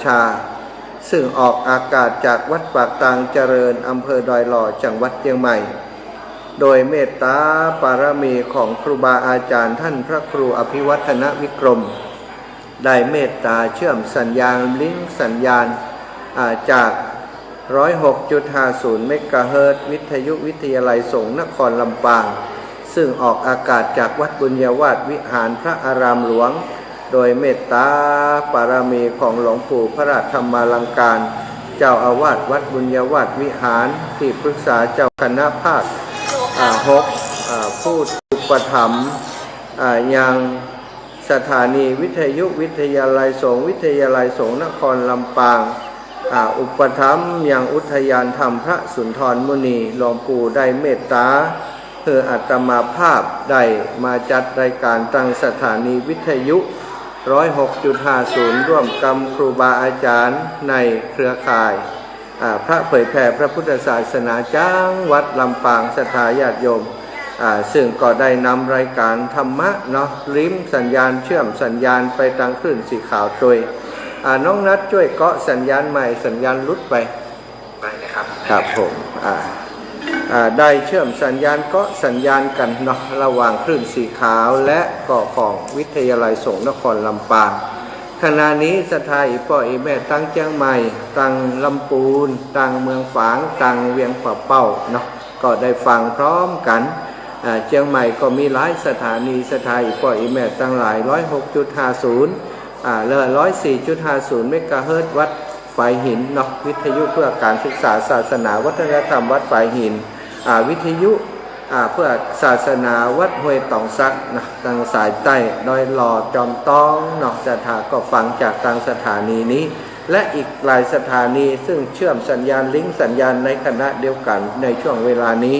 ธาซึ่งออกอากาศจากวัดปากตางเจริญอำเภอดอยหล่อจังหวัดเชียงใหม่โดยเมตตาปารมีของครูบาอาจารย์ท่านพระครูอภิวัฒนวิกรมได้เมตตาเชื่อมสัญญาณลิงก์สัญญาณจาก 106.50 เมกะเฮิรตซ์วิทยุวิทยาลัยสงฆ์นครลำปางซึ่งออกอากาศจากวัดบุญญาวาสวิหารพระอารามหลวงโดยเมตตาปารมีของหลวงปู่พระราชธรรมาลังการเจ้าอาวาสวัดบุญญาวาสวิหารที่ปรึกษาเจ้าคณะภาค6ผู้อุปถัมภ์ยังสถานีวิทยุวิทยาลัยสงฆ์วิทยาลัยสงฆ์นครลำปางอุปถัมภ์ยังอุทยานธรรมพระสุนทรมุนีหลวงปู่ได้เมตตาเพื่ออาตมาภาพได้มาจัดรายการตั้งสถานีวิทยุ 106.50 ร่วมกับครูบาอาจารย์ในเครือข่ายพระเผยแผ่พระพุทธศาสนาจังหวัดลำปางศรัทธาญาติโยมซึ่งก็ได้นำรายการธรรมะเนาะลิมสัญญาณเชื่อมสัญญาณไปทางคลื่นสีขาวโดยน้องนัดช่วยเกาะสัญญาณใหม่สัญญาณลุดไปนะครับครับผมได้เชื่อมสัญญาณเกาะสัญญาณกันเนาะระหว่างคลื่นสีขาวและเกาะของวิทยาลัยสงฆ์นครลำปางขณะนี้สถาอีป่ออีแม่ตั้งเชียงใหม่ตั้งลำปูนตั้งเมืองฝางตั้งเวียงป่าเป้าเนาะก็ได้ฟังพร้อมกันเชียงใหม่ก็มีหลายสถานีสถาอีป่ออีแม่ตั้งหลาย 106.50 และ 104.50 เมกะเฮิรตซ์วัดฝายหินเนาะวิทยุเพื่อการศึกษาศาสนาวัฒนธรรมวัดฝายหินวิทยุเพื่อศาสนาวัดห้วยตองซักนะทางสายใต้ดอยหล่อจอมต้องเนาะสถาก็ฟังจากทางสถานีนี้และอีกหลายสถานีซึ่งเชื่อมสัญญาณลิงก์สัญญาณในคณะเดียวกันในช่วงเวลานี้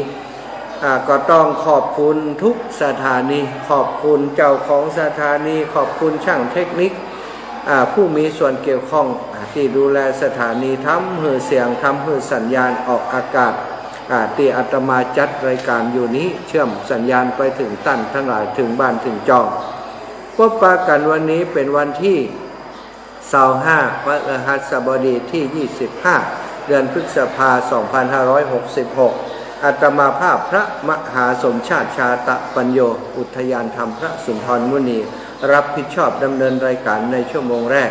ก็ต้องขอบคุณทุกสถานีขอบคุณเจ้าของสถานีขอบคุณช่างเทคนิคผู้มีส่วนเกี่ยวข้องที่ดูแลสถานีทำให้เสียงทำให้สัญญาณออกอากาศที่อาตมาจัดรายการอยู่นี้เชื่อมสัญญาณไปถึงตั้นทั้งหลายถึงบ้านถึงจองพบปะกันวันนี้เป็นวันที่25พฤหัสบดีที่25เดือนพฤษภาคม2566อาตมาภาพพระมหาสมชาติชาตปัญโยอุทยานธรรมพระสุนทรมุนีรับผิดชอบดำเนินรายการในชั่วโมงแรก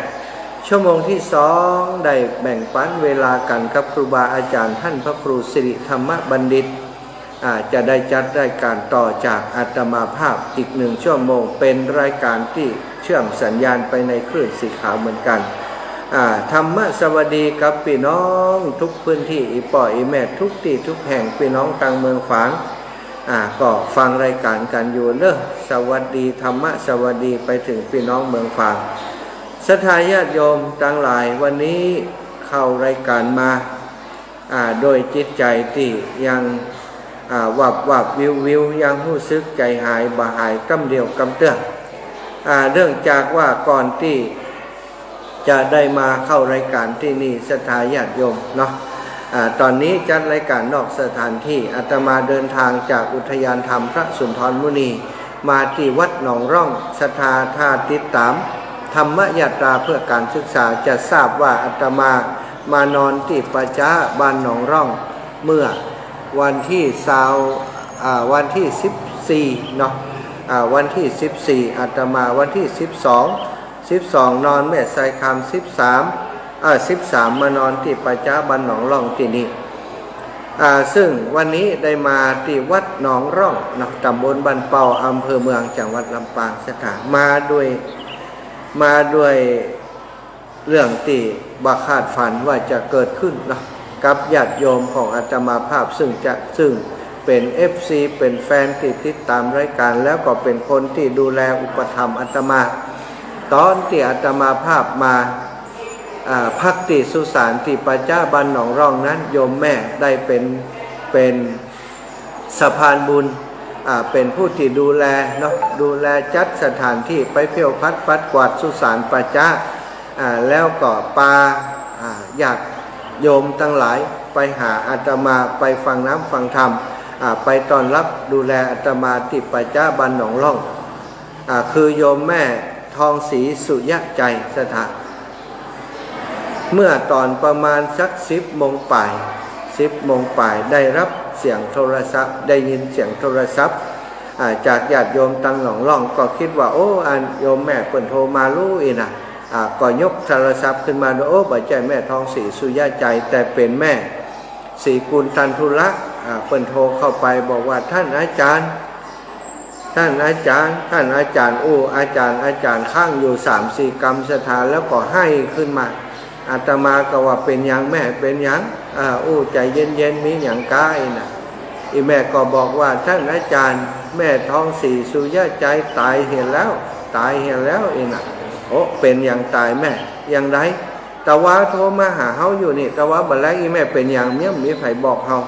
ชั่วโมงที่2ได้แบ่งปันเวลากันกับครูบาอาจารย์ท่านพระครูสิริธรรมบัณฑิตจะได้จัดรายการต่อจากอาตมาภาพอีก1ชั่วโมงเป็นรายการที่เชื่อมสัญญาณไปในคลื่นสีขาวเหมือนกันธรรมะสวัสดีกับพี่น้องทุกพื้นที่อีป่ออีแม่ทุกที่ทุกแห่งพี่น้องต่างเมืองฝางก็ฟังรายการกันอยู่เด้อสวัสดีธรรมะสวัสดีไปถึงพี่น้องเมืองฝางศรัทธาญาติโยมทั้งหลายวันนี้เข้ารายการมาโดยจิตใจที่ยังวับวิวยังรู้สึกใจหายบ่หายกำเดียวกำเตื้อเรื่องจากว่าก่อนที่จะได้มาเข้ารายการที่นี่ศรัทธาญาติโยมเนาะตอนนี้จัดรายการนอกสถานที่อาตมาเดินทางจากอุทยานธรรมพระสุนทรมุนีมาที่วัดหนองร่องศรัทธาท่าติดตามธรรมยาตราเพื่อการศึกษาจะทราบว่าอาตมามานอนที่ประจ้าบ้านหนองร่องเมื่อวันที่วันที่14เนาะวันที่14อาตมาวันที่12นอนแม่ไซคาม13มานอนที่ประจ้าบ้านหนองร่องที่นี่ซึ่งวันนี้ได้มาที่วัดหนองร่องเนาะตำบลบ้านเป่าอำเภอเมืองจังหวัดลำปางสถานมาด้วยเรื่องที่บ่คาดฝันว่าจะเกิดขึ้นนะกับญาติโยมของอาตมาภาพซึ่งเป็น FC เป็นแฟนที่ติดตามรายการแล้วก็เป็นคนที่ดูแลอุปถัมภ์อาตมาตอนที่อาตมาภาพมาพักที่สุสานที่ประจ้าบ้านหนองร่องนั้นโยมแม่ได้เป็นสะพานบุญเป็นผู้ที่ดูแลเนาะดูแลจัดสถานที่ไปเพียวพัดปัดกวาดสุสานประจ้าแล้วก็ปาญาติโยมทั้งหลายไปหาอาตมาไปฟังน้ำฟังธรรมไปต้อนรับดูแลอาตมาที่ประจ้าบ้านหนองร่องคือโยมแม่ทองศรีสุยะใจสถาน เมื่อตอนประมาณสัก10 โมงป่ายได้รับเสียงโทรศัพท์ได้ยินเสียงโทรศัพท์จากญาติโยมตังหลองล่องก็คิดว่าโอ้โยมแม่เปิ่นโทรมารู้อีนะก็ยกโทรศัพท์ขึ้นมาดูโอ้บ่ใช่แม่ทองศรีสุยาใจแต่เป็นแม่ศรีกุลตันทุระเปิ่นโทรเข้าไปบอกว่าท่านอาจารย์อาจารย์อาจารย์ข้างอยู่3-4 กรรมสถานแล้วก็ให้ขึ้นมาอาตมาก็ว่าเป็นยังแม่เป็นยังใจเย็นมีอย่างกายนะอีแม่ก็บอกว่าท่านอาจารย์แม่ทองศรีสุยาใจตายเห็นแล้วอีนะโอ้เป็นอย่างตายแม่อย่างไรแต่ว่าโทรมาหาเฮาอยู่นี่แต่ว่าบัดแรกอีแม่เป็นอย่างเนี้ยมีไผบอกเฮา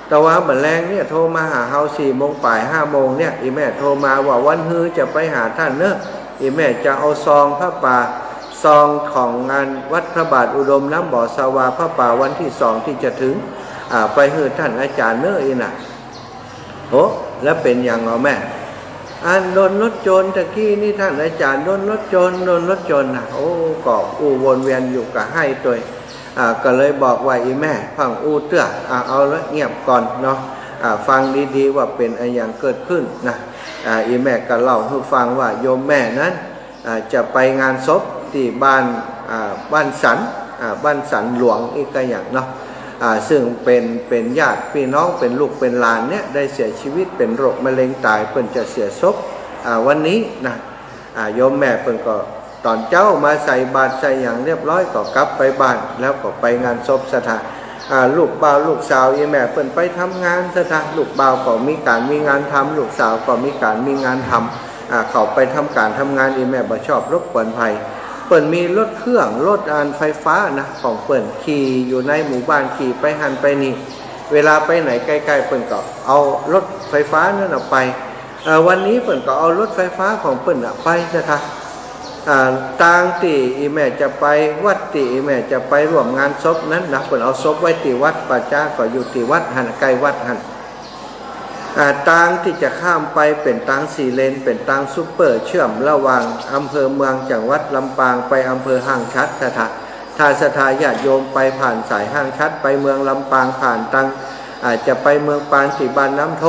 แต่ว่าบัดแรกเนี่ยโทรมาหาเฮา4 โมง 5 โมงเนี่ยอีแม่โทรมาว่าวันฮือจะไปหาท่านเนอะอีแม่จะเอาซองพระป่าซองของงานวัดพระบาทอุดมน้ำบ่อสวาพระป่าวันที่2ที่จะถึงไปฮือท่านอาจารย์เนอะอีน่ะโอ้แล้วเป็นอย่างเหรอแม่โดนรถโจรตะกี้นี่ท่านอาจารย์โดนรถโจรนะโอ้ก็วนเวียนอยู่กับให้ตัวก็เลยบอกว่าอีแม่ฟังเตื้อเอาละเงียบก่อนเนาะฟังดีๆว่าเป็นอะไรอย่างเกิดขึ้นนะอีแม่ก็เล่าให้ฟังว่าโยมแม่นั้นจะไปงานศพที่บ้านสันหลวงอีกอย่างเนาะซึ่งเป็นญาติพี่น้องเป็นลูกเป็นหลานเนี่ยได้เสียชีวิตเป็นโรคมะเร็งตายเพิ่นจะเสียศพวันนี้นะโยมแม่เพิ่นก็ตอนเจ้ามาใส่บาตรใส่อย่างเรียบร้อยก็กลับไปบ้านแล้วก็ไปงานศพสถานลูกบ่าวลูกสาวอีแม่เพิ่นไปทำงานสถานลูกบ่าวก็มีงานทำลูกสาวก็มีงานทำเขาไปทำงานอีแม่บ่ชอบรบกวนภัยเปิ่นมีรถเครื่องรถไฟฟ้านะของเปิ่นขี่อยู่ในหมู่บ้านขี่ไปหันไปนี่เวลาไปไหนใกล้ๆเปิ่นก็เอารถไฟฟ้านั่นออกไปวันนี้เปิ่นก็เอารถไฟฟ้าของเปิ่นไปซะค่ะต่างที่อีแม่จะไปวัดที่อีแม่จะไปร่วมงานศพนั้นนะเปิ่นเอาศพไว้ที่วัดป่าจ้าก็อยู่ที่วัดหันใกล้วัดหันทางที่จะข้ามไปเป็นทาง4 เลนเป็นทางซุปเปอร์เชื่อมระหว่างอำเภอเมืองจังหวัดลำปางไปอำเภอห้างชัดถ้าศรัทธาญาติโยมไปผ่านสายห้างชัดไปเมืองลำปางผ่านทางจะไปเมืองปานที่บ้านน้ำโถ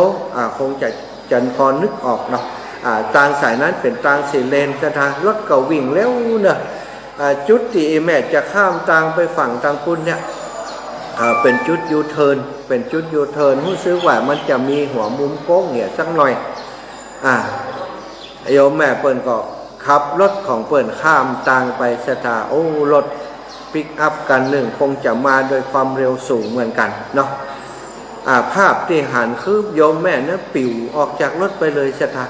คงจะพอนึกออกเนาะทางสายนั้นเป็นทาง4 เลนรถก็วิ่งเร็วเนอะจุดที่แม่จะข้ามทางไปฝั่งทางพุ่นเนี่ยเป็นจุดยูเทิร์นรู้สึกว่ามันจะมีหัวมุมโค้งเนี่ยสักหน่อยโยมแม่เปิ้นก็ขับรถของเปิ้นข้ามทางไปสถาโอ้รถปิกอัพกันหนึ่งคงจะมาโดยความเร็วสูงเหมือนกันเนาะภาพที่หันคือโยมแม่นั้นปิวออกจากรถไปเลยสถา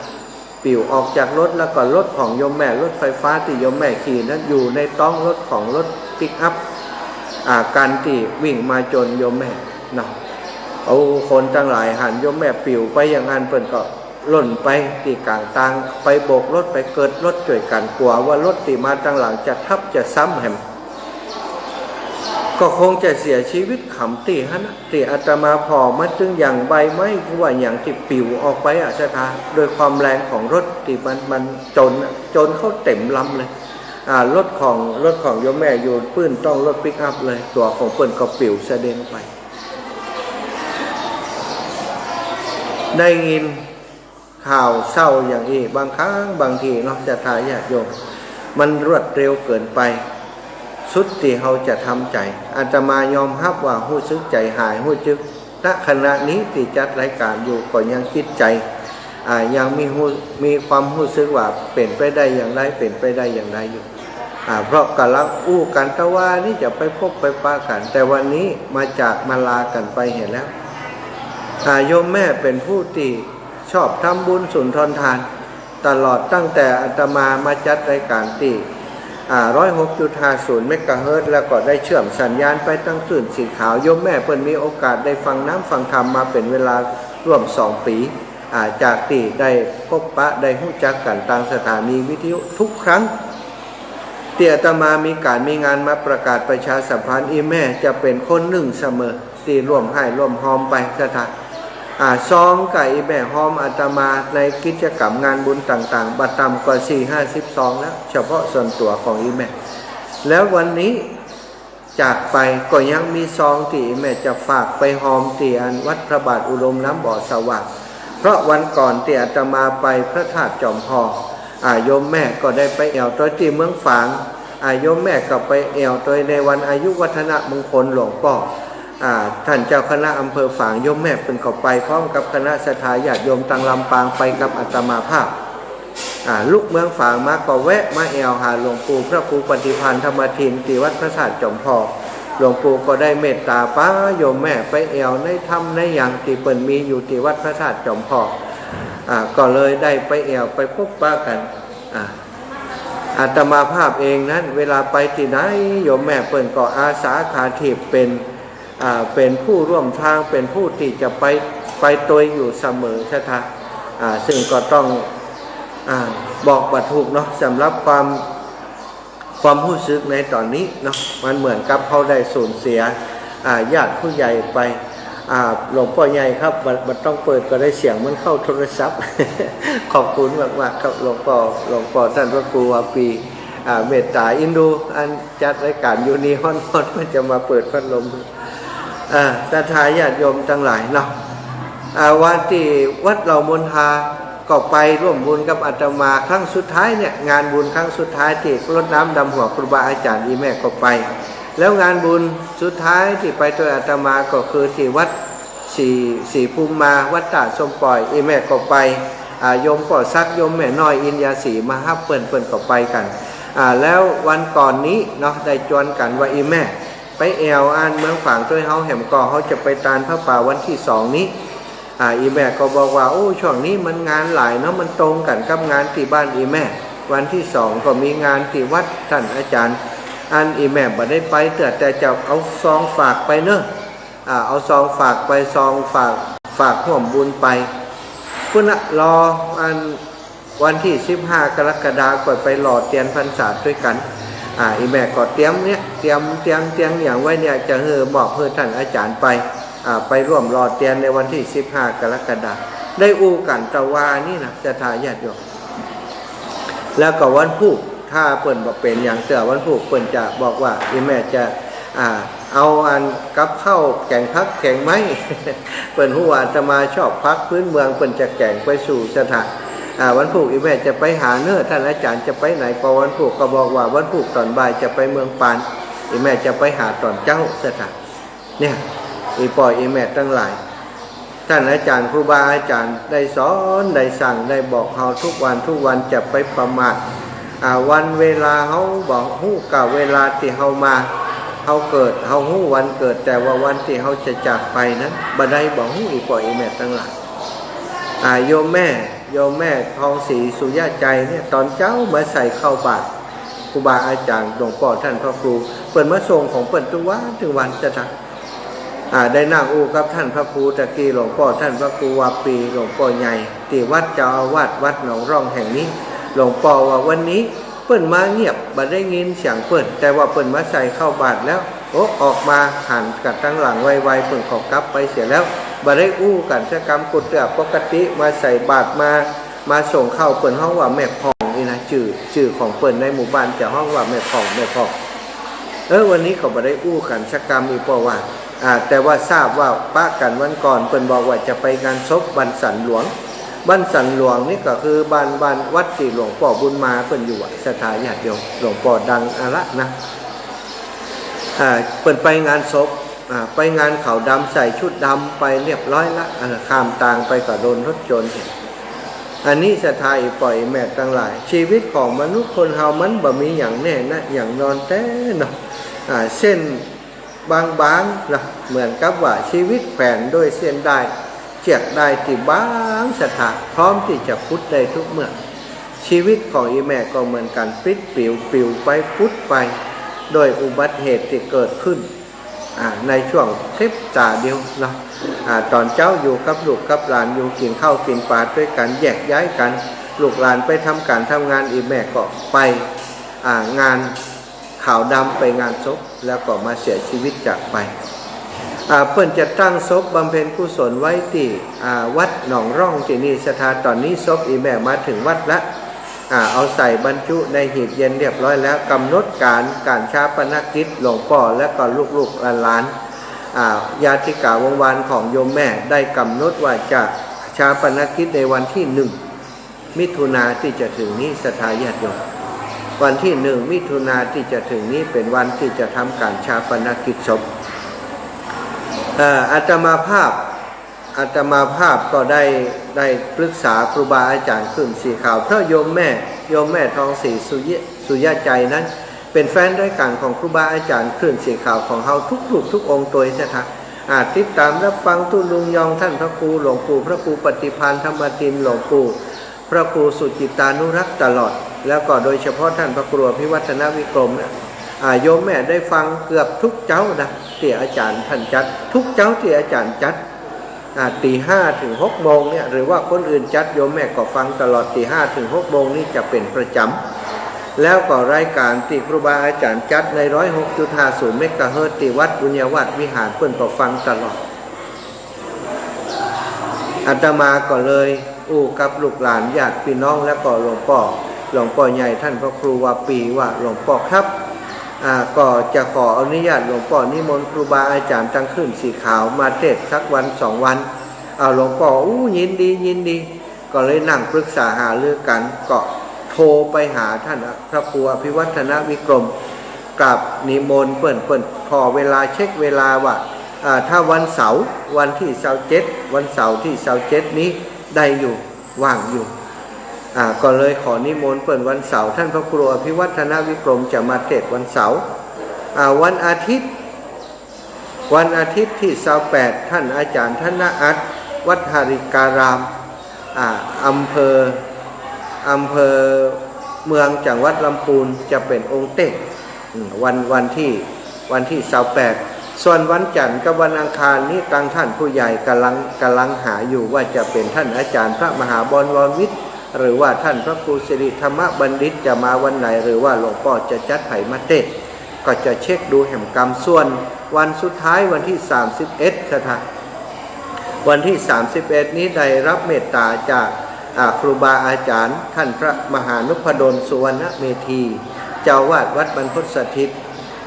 ปิวออกจากรถแล้วก็รถของโยมแม่รถไฟฟ้าที่โยมแม่ขี่นั้นอยู่ในท้องรถของรถปิกอัพการที่วิ่งมาจนโยมแม่นะเอาคนทั้งหลายหันโยมแม่ปิวไปอย่างนั้นเพิ่นก็ล่นไปที่กลางทางไปโบกรถไปเกิดรถช่วยกันกลัวว่ารถที่มาทางหลังจะทับจะซ้ำแหมก็คงจะเสียชีวิตขำตีฮะนะที่อาตมาพอมาถึงอย่างใบไม้คือว่าอย่างที่ปิวออกไปสถาโดยความแรงของรถที่มันจนเข้าเต็มลำเลยรถของโยมแม่อยู่ปื้นต้องรถปิกอัพเลยตัวของเปิ้นก็ปิวเสด็จไปได้ยินข่าวเศร้าอย่างนี้บางครั้งบางทีเนาะจะทายญาติโยมมันรวดเร็วเกินไปสุดที่เราจะทำใจอาตมายอมรับว่ารู้สึกใจหายรู้สึกณขณะนี้ที่จัดรายการอยู่ก็ยังคิดใจยังมีความรู้สึกว่าเป็นไปได้อย่างไรอยู่เพราะกำลังกันตะว่านี่จะไปพบไปปะกันแต่วันนี้มาลากันไปเห็นแล้วโยมแม่เป็นผู้ที่ชอบทำบุญสุนทรทานตลอดตั้งแต่อาตมาจัดรายการที่106.50 เมกะเฮิรตซ์แล้วก็ได้เชื่อมสัญญาณไปตั้งคลื่นสีขาวโยมแม่เพิ่นมีโอกาสได้ฟังน้ำฟังธรรมมาเป็นเวลาร่วม2 ปีจากที่ได้พบปะได้รู้จักกันทางสถานีวิทยุทุกครั้งที่อาตมามีงานมาประกาศประชาสัมพันธ์อีแม่จะเป็นคนหนึ่งเสมอที่ร่วมให้ร่วมหอมไปสถานซองกับอีแม่หอมอาตมาในกิจกรรมงานบุญต่างๆบัดต่ำกว่า4-50 ซองแล้วเฉพาะส่วนตัวของอีแม่แล้ววันนี้ จากไปก็ยังมีซองที่แม่จะฝากไปหอมที่อันวัดพระบาทอุดมน้ำบ่อสว่างเพราะวันก่อนที่อาตมาไปพระธาตุจอมพอโยมแม่ก็ได้ไปแอวตัวที่เมืองฝางโยมแม่ก็ไปแอวตัวในวันอายุวัฒนมงคลหลวงพ่อท่านเจ้าคณะอำเภอฝางโยมแม่เป็นก็ไปพร้อมกับคณะศรัทธาญาติโยมตังลำปางไปกับอาตมาภาพลูกเมืองฝางมาก็แวะมาแอวหาหลวงปู่พระครูปฏิพันธ์ธรรมทินที่วัดพระธาตุจอมพอหลวงปู่ก็ได้เมตตาป้าโยมแม่ไปแอวในถ้ำในอย่างที่เปิ่นมีอยู่ที่วัดพระธาตุจอมพอก็เลยได้ไปแอวไปพบป้ากันอาตมาภาพเองนั้นเวลาไปที่ไหนโยมแม่เปิ่นก็อาสาขาทิพย์เป็นผู้ร่วมทางเป็นผู้ที่จะไปตัวอยู่เสมอใช่ไหมซึ่งก็ต้องบอกบัตรถูกเนาะสำหรับความรู้สึกในตอนนี้เนาะมันเหมือนกับเขาได้สูญเสียญาติผู้ใหญ่ไปหลวงพ่อใหญ่ครับมันต้องเปิดก็ได้เสียงมันเข้าโทรศัพท์ ขอบคุณมากๆครับหลวงพ่อท่านพระครูวาปีเมตตาอินดูอันจัดรายการอยู่นี่ฮ้อนๆมันจะมาเปิดพัดลมศรัทธาญาติโยมทั้งหลายเนาะวันที่วัดเหล่ามนทาก็ไปร่วมบุญกับอาตมาครั้งสุดท้ายเนี่ยงานบุญครั้งสุดท้ายที่รดน้ำดำหัวครูบาอาจารย์อีแม่ก็ไปแล้วงานบุญสุดท้ายที่ไปโดยอาตมาก็คือที่วัดสี่ภูมิมาวัดตาดสมปล่อยอีแม่ก็ไปโยมก็ซักโยมแม่น้อยอินยาสีมาฮับเปิ้นก็ไปกันแล้ววันก่อนนี้เนาะได้จวนกันว่าอีแม่ไปแอวเมืองฝางด้วยเฮาแหมก่อเขาจะไปตานพระป่าวันที่2นี้อีแม่ก็บอกว่าโอ้ช่วงนี้มันงานหลายเนาะมันตรงกันกับงานที่บ้านอีแม่วันที่2ก็มีงานที่วัดท่านอาจารย์อีแม่บ่ได้ไปแต่จะเอาซองฝากไปเนอะเอาซองฝากไปซองฝากห่วมบุญไปพุ่นรอวันที่15 กรกฎาคมไปหล่อเตียนพรรษาด้วยกันอีแม่ก็เตรียมอย่างไว้เนี่ยจะมอบเพื่อท่านอาจารย์ไปร่วมรอเตียนในวันที่15 กรกฎาคมได้อู้กันตะวานี่นะจะทายาทโยมแล้วก็วันพุธถ้าเปิ่นบอกเป็นอย่างเตือวันพุธเปิ่นจะบอกว่าอีแม่จะเอากับข้าวแกงพักแกงไม้ เปิ่นหัวจะมาชอบพักพื้นเมืองเปิ่นจะแกงไปสู่สถานวันพุธอีแม่จะไปหาเนื้อท่านอาจารย์จะไปไหนก็วันพุธก็บอกว่าวันพุธตอนบ่ายจะไปเมืองปานอีแม่จะไปหาตอนเจ้าสถานเนี่ยอีปล่อยอีแม่ทั้งหลายท่านอาจารย์ครูบาอาจารย์ได้สอนได้สั่งได้บอกเฮาทุกวันจะไปประมาทวันเวลาเฮาบอกฮู้กับเวลาที่เฮามาเฮาเกิดเฮาฮู้วันเกิดแต่ว่าวันที่เฮาจะจากไปนั้นบ่ได้บอกฮู้อีปล่อยอีแม่ทั้งหลายโยมแม่ทองศรีสุญญาใจเนี่ยตอนเจ้ามาใส่เข้าบาตรครูบาอาจารย์หลวงพ่อท่านพระครูเปิ่นมาส่งของเปิ่นทุกวันจะทักได้นั่งอู้กับท่านพระครูตะกี้หลวงพ่อท่านพระครูวาปีหลวงพ่อใหญ่ที่วัดเจ้าอาวาสวัดหนองร่องแห่งนี้หลวงพ่อว่าวันนี้เปิ้นมาเงียบบ่ได้ยินเสียงเปิ้นแต่ว่าเปิ้นมาใส่เข้าบาตรแล้วออกมาหันกับตั้งหลังไวๆเปิ้นขอกลับไปเสียแล้วบ่ได้อู้กันชะกรรมกุฏปกติมาใส่บาตรมาส่งเข้าเปิ้นห้องว่าแม่พ่องนี่นะชื่อของเปิ้นในหมู่บ้านจะห้องว่าแม่พ่องวันนี้ก็บ่ได้อู้กันชะกรรมอีกว่าแต่ว่าทราบว่าป้ากันวันก่อนเปิ้นบอกว่าจะไปงานศพบ้านสันหลวงนี่ก็คือบ้านวัดที่หลวงพ่อบุญมาเปิ้นอยู่สถานญาติโยมหลวงพ่อดังละนะเปิ้นไปงานศพไปงานขาวดำใส่ชุดดำไปเรียบร้อยละข้ามต่างไปก็โดนรถชนอันนี้สถานปล่อยแม่ทั้งหลายชีวิตของมนุษย์คนเฮามันบ่มีอย่างแน่นะอย่างนอนแต่เนาะเส้นบางๆนะเหมือนกับว่าชีวิตแฝงด้วยเส้นได้เจียกได้ที่บางสถานพร้อมที่จะพุทธได้ทุกเมื่อชีวิตของอีแม่ก็เหมือนกันปลิดปิวไปพุทธไปโดยอุบัติเหตุที่เกิดขึ้นในช่วงคลิปตาเดียวนะตอนเจ้าอยู่กับลูกกับหลานอยู่กินข้าวกินปลาด้วยกันแยกย้ายกันลูกหลานไปทำงานอีแม่ก็ไปงานขาวดำไปงานศพแล้วก็มาเสียชีวิตจากไปเพิ่นจะตั้งศพบำเพ็ญกุศลไว้ที่วัดหนองร่องที่นี่สถานตอนนี้ศพอีแม่มาถึงวัดละ เอาใส่บรรจุในหีบเย็นเรียบร้อยแล้วกำหนดการชาปนกิจหลวงพ่อและก็ลูกๆหลานญาติกาวงวานของโยมแม่ได้กำหนดว่าจะชาปนกิจในวันที่1 มิถุนาที่จะถึงนี้ศรัทธาญาติโยมวันที่1 มิถุนาที่จะถึงนี้เป็นวันที่จะทำการชาปนกิจศพอาตมาภาพก็ได้ปรึกษาครูบาอาจารย์ขึ้นสีขาวเพราะโยมแม่ทองศรีสุยะใจนั้นเป็นแฟนด้วยกันของครูบาอาจารย์ขึ้นสีขาวของเฮาทุกรูปทุกองค์ตัวใช่ไหมติดตามรับฟังตุลุงยองท่านพระครูหลวงปู่พระครูปฏิภาณธรรมตินหลวงปู่พระครูสุจิตานุรักษ์ตลอดแล้วก็โดยเฉพาะท่านพระครูอภิวัฒนวิกรมเนี่ยโยมแม่ได้ฟังเกือบทุกเจ้านะที่อาจารย์ท่านจัดทุกเจ้าที่อาจารย์จัดตี 5 ถึง 6 โมงเนี่ยหรือว่าคนอื่นจัดโยมแม่ก็ฟังตลอดตี 5 ถึง 6 โมงนี่จะเป็นประจำแล้วก็รายการที่ครูบาอาจารย์จัดใน 106.50 เมกะเฮิรตซ์ที่วัดบุญญาวัฒน์วิหารเพิ่นก็ฟังตลอดอาตมาก็เลยกับลูกหลานญาติพี่น้องแล้วก็หลวงพ่อใหญ่ท่านพระครูวาปีว่าหลวงพ่อครับก็จะขออนุญาตหลวงพ่อนิมนต์ครูบาอาจารย์ตั้งขึ้นสีขาวมาเทศน์สักวัน2 วันหลวงพ่อยินดีก็เลยนั่งปรึกษาหารือกันก็โทรไปหาท่านพระครูอภิวัฒนวิกรมกับนิมนต์เปิ้นขอเวลาเช็คเวลาว่าถ้าวันเสาร์วันที่27วันเสาร์ที่27นี้ได้อยู่ว่างอยู่ก็เลยขอนิมนต์เปิดวันเสาร์ท่านพระครูอภิวัฒนวิกรมจะมาเทศน์วันเสาร์วันอาทิตย์ที่28ท่านอาจารย์ธนอัตวัดหาริการามอำเภอเมืองจังหวัดลำพูนจะเป็นองค์เต็กวันที่28ส่วนวันจันทร์กับวันอังคารนี้ทางท่านผู้ใหญ่กำลังหาอยู่ว่าจะเป็นท่านอาจารย์พระมหาบรวรวิทย์หรือว่าท่านพระครูสิริธรรมบัณฑิตจะมาวันไหนหรือว่าหลวงพ่อจะจัดไผ่มาเทศน์ก็จะเช็คดูแห่งกรรมส่วนวันสุดท้ายวันที่31สถานวันที่31นี้ได้รับเมตตาจากครูบาอาจารย์ท่านพระมหานุพดลสุวรรณเมธีเจ้าวาดวัดบรรพตสถิต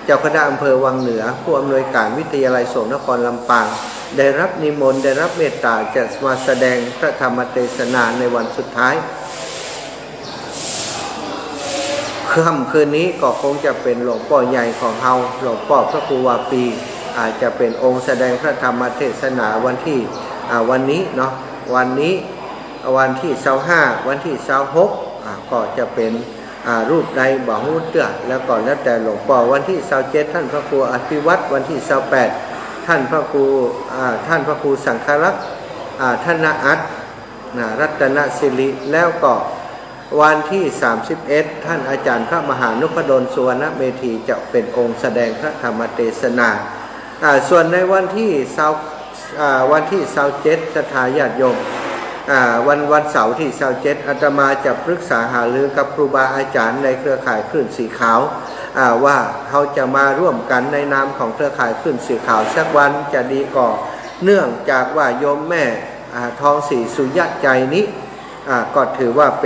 เจ้าคณะอำเภอวังเหนือผู้อำนวยการวิทยาลัยสงฆ์นครลำปางได้รับนิมนต์ได้รับเมตตาจะมาแสดงพระธรรมเทศนาในวันสุดท้ายค่ำคืนนี้ก็คงจะเป็นหลวงพ่อใหญ่ของเฮาหลวงพ่อพระครูวาปีอาจจะเป็นองค์แสดงพระธรรมเทศนาวันที่วันนี้เนาะวันที่25วันที่26ก็จะเป็นรูปใดบ่ฮู้เตื้อแล้วก็แล้วแต่หลวงพ่อวันที่27ท่านพระครูอภิวัตรวันที่28ท่านพระครูสังฆรักษ์ธนอัตรัตนศิริแล้วก็วันที่31ท่านอาจารย์พระมหานุพดลสุวรรณเมธีจะเป็นองค์แสดงพระธรรมเทศนาส่วนในวันที่27ศรัทธาญาติโยมวันเสาร์ที่27อาตมาจะปรึกษาหารือกับครูบาอาจารย์ในเครือข่ายคลื่นสีขาวว่าเขาจะมาร่วมกันในนามของเครือข่ายคลื่นสีขาวสักวันจะดีก่อเนื่องจากว่าโยมแม่ทองศรีสุยะใจนี้ก็ถือว่าเ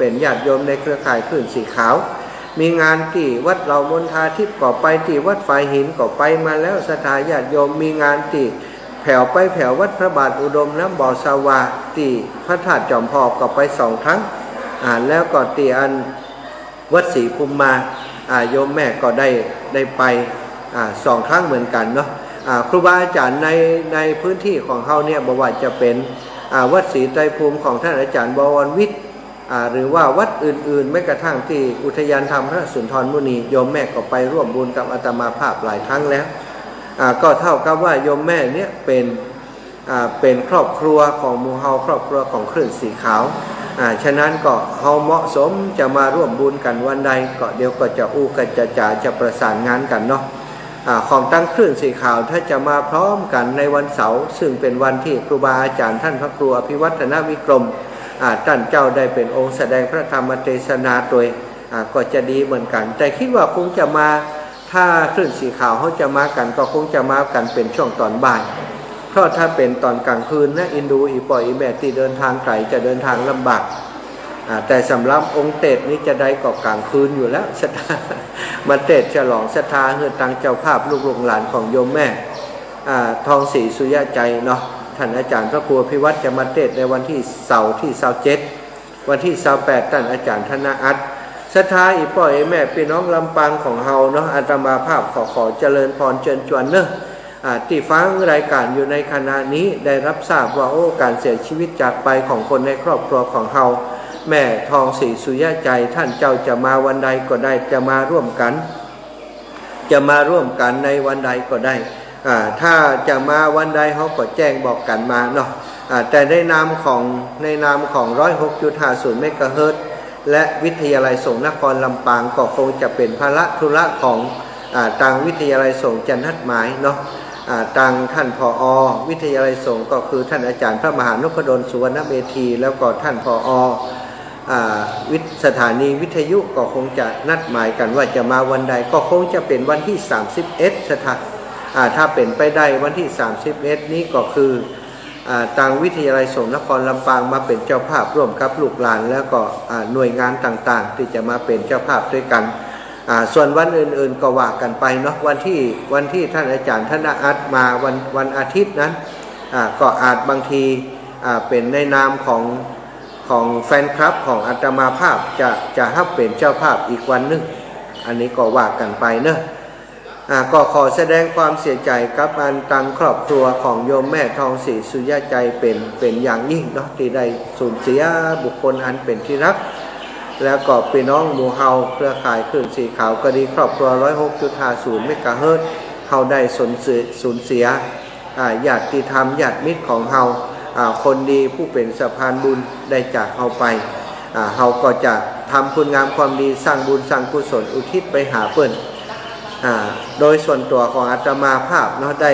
ป็นญาติโยมในเครือข่ายคลื่นสีขาวมีงานที่วัดเหล่ามณฑาทิพย์ก็ไปที่วัดฝายหินก็ไปมาแล้วศรัทธาญาติโยมมีงานที่แผ่ววัดพระบาทอุดมน้ำบ่อสาวาที่พระธาตุจอมพอก็ไป2 ครั้งแล้วก็ที่อันวัดศรีภูมิมาโยมแม่ก็ได้ไป2 ครั้งเหมือนกันเนาะครูบาอาจารย์ในพื้นที่ของเขาเนี่ยบอกว่าจะเป็นวัดศรีไตรภูมิของท่านอาจารย์บวรวิทย์หรือว่าวัดอื่นๆแม้กระทั่งที่อุทยานธรรมพระสุนทรมุนีโยมแม่ก็ไปร่วมบุญกับอาตมาภาพหลายครั้งแล้วก็เท่ากับว่าโยมแม่เนี่ยเป็นครอบครัวของหมู่เฮาครอบครัวของคลื่นสีขาวฉะนั้นก็เฮาเหมาะสมจะมาร่วมบุญกันวันใดก็เดี๋ยวก็จะกันจะประสานงานกันเนาะของตั้งคลื่นสีขาวถ้าจะมาพร้อมกันในวันเสาร์ซึ่งเป็นวันที่ครูบาอาจารย์ท่านพระครูอภิวัฒนวิกรมท่านเจ้าได้เป็นองค์แสดงพระธรรมเทศนาโดยก็จะดีเหมือนกันแต่คิดว่าคงจะมาถ้าคลื่นสีขาวเขาจะมากันก็คงจะมากันเป็นช่วงตอนบ่ายเพราะถ้าเป็นตอนกลางคืนนะอินดูอีปอยอีแม่ที่เดินทางไกลจะเดินทางลำบาก แต่สำหรับองค์เตศนี้จะได้ก่อกลางคืนอยู่แล้วศรัทธามาเตศฉลองศรัทธาเฮือตังเจ้าภาพลูกหลานของโยมแม่ทองศรีสุยะใจเนาะท่านอาจารย์พระครูพิวัตรจะมาเทศในวันที่เสาร์ที่27วันที่28ท่านอาจารย์ธนอัตศรัทธาอีพ่อแม่พี่น้องลำปางของเฮาเนาะอาตมาภาพขอเจริญพรเชิญชวนเนอะที่ฟังรายการอยู่ในขณะนี้ได้รับทราบว่าการเสียชีวิตจากไปของคนในครอบครัวของเฮาแม่ทองศรีสุยะใจท่านเจ้าจะมาวันใดก็ได้จะมาร่วมกันในวันใดก็ได้ถ้าจะมาวันใดเขาก็แจ้งบอกกันมาเนาะแต่ในนามของ106.50 เมกะเฮิรตซ์และวิทยาลัยสงฆ์นครลำปางก็คงจะเป็นภาระธุระของทางวิทยาลัยสงฆ์จันทัดหมายเนาะทางท่านผอ.วิทยาลัยสงฆ์ก็คือท่านอาจารย์พระมหานพดลสุวรรณเมธีแล้วก็ท่านผอ.สถานีวิทยุก็คงจะนัดหมายกันว่าจะมาวันใดก็คงจะเป็นวันที่31ถ้าเป็นไปได้วันที่31นี้ก็คือทางวิทยาลัยสงฆ์นครลำปางมาเป็นเจ้าภาพร่วมกับลูกหลานแล้วก็หน่วยงานต่างๆที่จะมาเป็นเจ้าภาพด้วยกันส่วนวันอื่นๆก็ว่ากันไปเนาะวันที่ท่านอาจารย์ธนอัตมาวันอาทิตย์นั้นก็อาจบางทีเป็นในนามของแฟนคลับของอาตมาภาพจะรับเป็นเจ้าภาพอีกวันนึงอันนี้ก็ว่ากันไปเนาะก็ขอแสดงความเสียใจกับทางครอบครัวของโยมแม่ทองศรีสุยะใจเป็นอย่างยิ่งเนาะที่ได้สูญเสียบุคคลอันเป็นที่รักแล้วก็พี่น้องหมู่เฮาเครือข่ายคลื่นสีขาวก็ดีครอบครัว106.50 เมกะเฮิรตซ์เฮาได้สูญเสียญาติธรรมญาติมิตรของเฮาคนดีผู้เป็นสะพานบุญได้จากเฮาไปเฮาก็จะทำคุณงามความดีสร้างบุญสร้างกุศลอุทิศไปหาเพิ่นโดยส่วนตัวของอาตมาภาพเนาะได้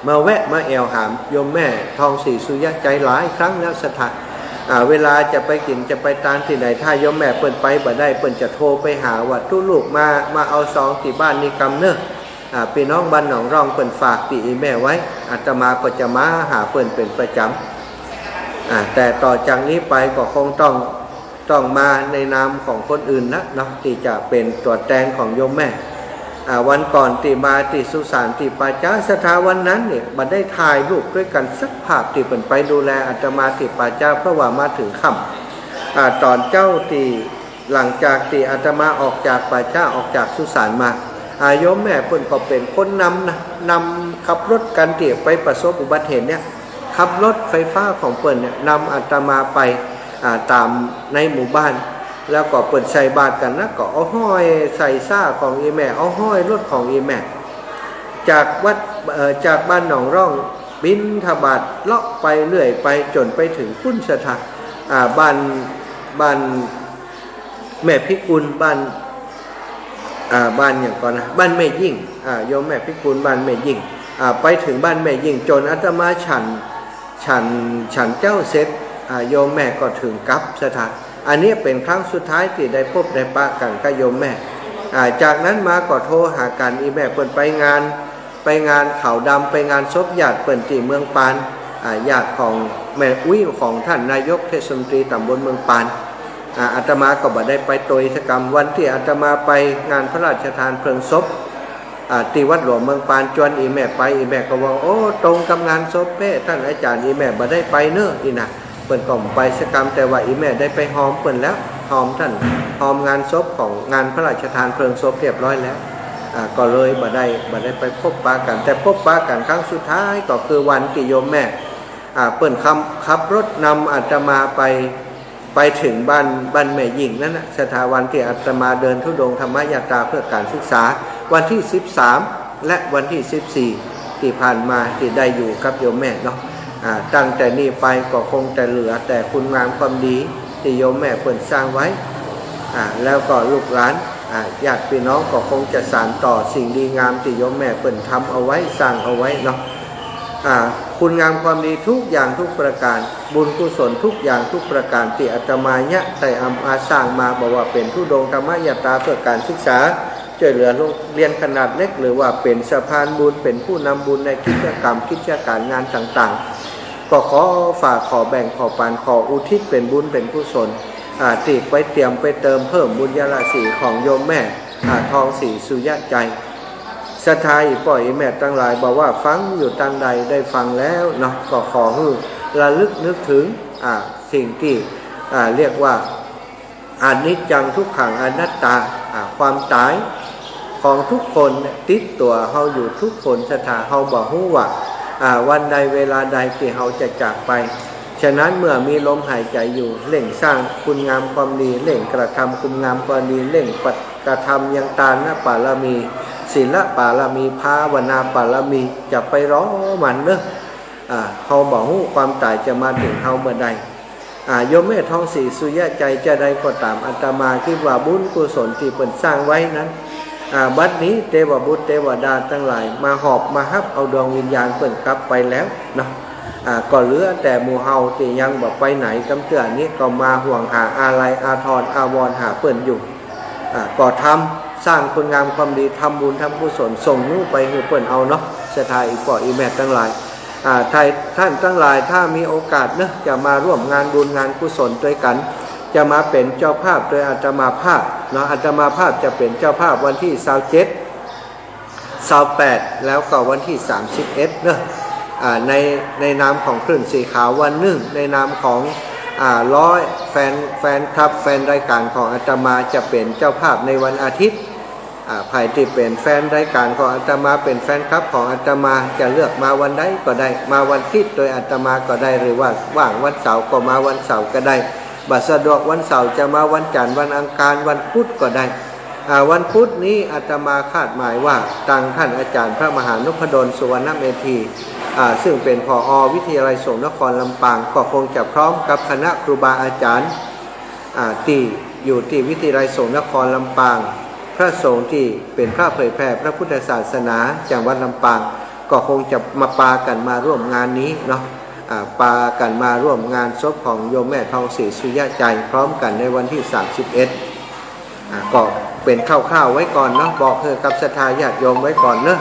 มาแวะมาแอวหามโยมแม่ทองศรีสุยะใจหลายครั้งแล้วสถานเวลาจะไปกินจะไปตามที่ไหนถ้าโยมแม่เปิ้นไปบ่ได้เปิ้นจะโทรไปหาว่าทุลูกมาเอาซองที่บ้านนี่กำเนอะพี่น้องบ้านหนองร่องเปิ้นฝากตีแม่ไว้อาตมาก็จะมาหาเปิ้นเป็นประจำแต่ต่อจากนี้ไปก็คงต้องมาในนามของคนอื่นนะเนาะที่จะเป็นตัวแทนของโยมแม่วันก่อนที่มาที่สุสานที่ป่าช้าสถาวันนั้นเนี่ยบัดได้ถ่ายรูปด้วยกันสักภาพที่เปิ้นไปดูแลอาตมาที่ป่าช้าเพราะว่ามาถึงค่ำตอนเจ้าที่หลังจากที่อาตมาออกจากป่าช้าออกจากสุสานมาโยมแม่เปิ้นก็เป็นคนนำขับรถกันที่ไปประสบอุบัติเหตุเนี่ยขับรถไฟฟ้าของเปิ้นเนี่ยนำอาตมาไปตามในหมู่บ้านแล้วก็เปิดใส่บาตรกันนะก็เอาห้อยใส่ซ่าของอีแม่เอาห้อยรถของอีแม่จากวัดจากบ้านหนองร่องบินทบาทเลาะไปเรื่อยไปจนไปถึงพุ้นสถานบ้านแม่พิกุลบ้านอย่างก่อนนะบ้านแม่ยิ่งโยมแม่พิกุลบ้านแม่ยิ่งไปถึงบ้านแม่ยิ่งจนอาตมาฉันเจ้าเสร็จโยมแม่ก็ถึงกับสถานอันนี้เป็นครั้งสุดท้ายที่ได้พบได้ปะกันกับโยมแม่จากนั้นมาก็โทรหากันอีแม่เปิ่นไปงานเขาดำไปงานศพญาติเปิ่นที่เมืองปานญาติของแม่อุ้ยของท่านนายกเทศมนตรีตำบลเมืองปานอาตมาก็บ่ได้ไปโดยกิจกรรมวันที่อาตมาไปงานพระราชทานเพลิงศพที่วัดหลวงเมืองปานจวนอีแม่ไปอีแม่ก็ว่าโอ้ตรงกับงานศพแม่ท่านอาจารย์อีแม่บ่ได้ไปเนอะอีน่ะเปิ่นก็ไปกิจกรรมแต่ว่าอีแม่ได้ไปหอมเปิ่นแล้วหอมท่านหอมงานศพของงานพระราชทานเพลิงศพเรียบร้อยแล้วก็เลยบ่ได้ไปพบปะกันแต่พบปะกันครั้งสุดท้ายก็คือวันที่โยมแม่เปิ่นขับรถนำอาตมาไปถึงบ้านแม่หญิงนั่นนะสถาวันที่อาตมาเดินธุดงค์ธรรมยาตราเพื่อการศึกษาวันที่13และวันที่14ที่ผ่านมาที่ได้อยู่กับโยมแม่เนาะตั้งแต่นี้ไปก็คงแต่เหลือแต่คุณงามความดีที่โยมแม่เปิ่นสร้างไว้แล้วก็ลูกหลานญาติพี่น้องก็คงจะสานต่อสิ่งดีงามที่โยมแม่เปิ่นทำเอาไว้สร้างเอาไว้เนาะคุณงามความดีทุกอย่างทุกประการบุญกุศลทุกอย่างทุกประการที่อาตมาเนี่ยได้สร้างมาบอกว่าเป็นธุดงค์ธรรมยาตราเพื่อการศึกษาช่วยเหลือโรงเรียนขนาดเล็กหรือว่าเป็นสะพานบุญเป็นผู้นำบุญในกิจกรรมกิจการงานต่างๆ ก็ขอฝากขอแบ่งขอปานขออุทิศเป็นบุญเป็นกุศลติไปเตรียมไปเติมเพิ่มบุญญาราศีของโยมแม่ทองศรีสุยะใจศรัทธาอีป่อยแม่ตั้งหลายบอกว่าฟังอยู่ตั้งใดได้ฟังแล้วเนาะก็ขอให้ระลึกนึกถึงสิ่งที่เรียกว่าอนิจจังทุกขังอนัตตาความตายของทุกคนติดตัวเฮาอยู่ทุกคนศรัทธาเฮาบอกฮู้ว่าวันใดเวลาใดที่เฮาจะจากไปฉะนั้นเมื่อมีลมหายใจอยู่เร่งสร้างคุณงามความดีเร่งกระทำคุณงามความดีเร่งกระทำยังตานะปารมีศีลปารมีภาวนาปารมีจะไปร้อมันเนอะเฮาบอกฮู้ความตายจะมาถึงเฮาเมื่อใดโยมแม่ทองศรีสุยะใจจะได้ก็ตามอาตมาคิดว่าบุญกุศลที่เพิ่นสร้างไว้นั้นบัดนี้เทวบุตรเทวดาทั้งหลายมาหอบมาฮับเอาดวงวิญญาณเพิ่นกลับไปแล้วเนาะก็เหลือแต่หมู่เฮาที่ยังบ่ไปไหนกำเตือนนี้ก็มาห่วงหาอาลัยอาทรอาวรหาเพิ่นอยู่ก็ทำสร้างคุณงามความดีทำบุญทำกุศลส่งนู้ไปให้เพิ่นเอาเนาะศรัทธาอีกป่ออีแม่ทั้งหลายท่านทั้งหลายถ้ามีโอกาสเนอะจะมาร่วมงานบุญงานกุศลด้วยกันจะมาเป็นเจ้าภาพโดยอาตมาภาพเนาะอาตมาภาพจะเป็นเจ้าภาพวันที่27 28แล้วก็วันที่31เนอะในนามของคลื่นสีขาววันหนึ่งในนามของแฟนคลับแฟนรายการของอาตมาจะเป็นเจ้าภาพในวันอาทิตย์ภายที่เป็นแฟนรายการของอาตมาเป็นแฟนคลับของอาตมาจะเลือกมาวันใดก็ได้มาวันอาทิตย์โดยอาตมาก็ได้หรือว่าว่างวันเสาร์ก็มาวันเสาร์ก็ได้บัดสะดวกวันเสาร์จะมาวันจันทร์วันอังคารวันพุธก็ได้วันพุธนี้อาตมาคาดหมายว่าทางท่านอาจารย์พระมหานพดลสุวรรณเมธีซึ่งเป็นผอ.วิทยาลัยสงฆ์นครลำปางก็คงจะพร้อมกับคณะครูบาอาจารย์ที่อยู่ที่วิทยาลัยสงฆ์นครลำปางพระสงฆ์ที่เป็นพระเผยแผ่พระพุทธศาสนาจังหวัดลำปางก็คงจะมาปากันมาร่วมงานนี้เนาะปากันมาร่วมงานศพของโยมแม่ทองศรีสุยะใจพร้อมกันในวันที่31ก็เป็นคร่าวๆไว้ก่อนเนาะบอกเธอกับศรัทธาญาติโยมไว้ก่อนเนาะ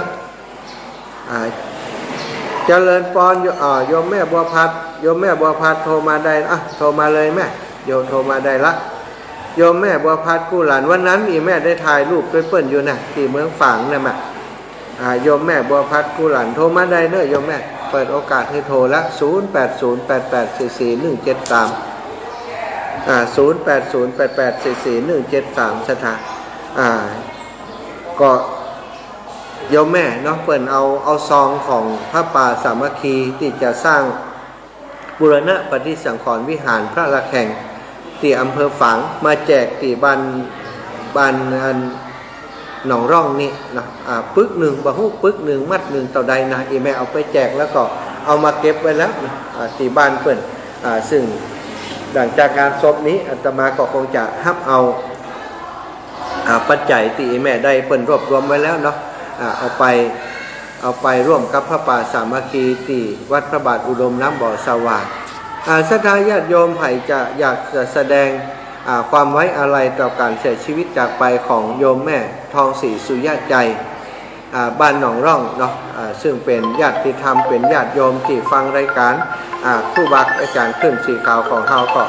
เจริญปอนโยมแม่บัวพัดโยมแม่บัวพัดโทรมาได้โทรมาเลยแม่โยมโทรมาได้ละโยมแม่บัวพัดกู้หลานวันนั้นอีแม่ได้ถ่ายรูปด้วยเปิ้นอยู่นะที่เมืองฝางนะแม่โยมแม่บัวพัดกู้หลานโทรมาได้เนอะโยมแม่เปิดโอกาสให้โทรละ0808844173 0808844173สถานก็โยมแม่เนาะเปิ่นเอาซองของพระป่าสามัคคีที่จะสร้างบูรณะปฏิสังขรณ์วิหารพระระแข่งที่อำเภอฝางมาแจกที่บ้านหนองร่องนี่นะปึกหนึ่งบ่ฮู้ปึกหนึ่งมัดหนึ่งต่อใดนะอีแม่เอาไปแจกแล้วก็เอามาเก็บไว้แล้วที่บ้านเปิ่นซึ่งหลังจากงานศพนี้อาตมาก็คงจะรับเอาปัจจัยที่แม่ได้เปิ่นรวบรวมไว้แล้วเนาะเอาไปร่วมกับพระป่าสามัคคีที่วัดพระบาทอุดมน้ำบ่อสว่างศรัทธาญาติโยมไผ่จะอยากจะแสดงความไว้อาลัยต่อการเสียชีวิตจากไปของโยมแม่ทองศรีสุยะใจบ้านหนองร่องเนาะซึ่งเป็นญาติธรรมเป็นญาติโยมที่ฟังรายการครูบาอาจารย์ขึ้นสีขาวของเราก็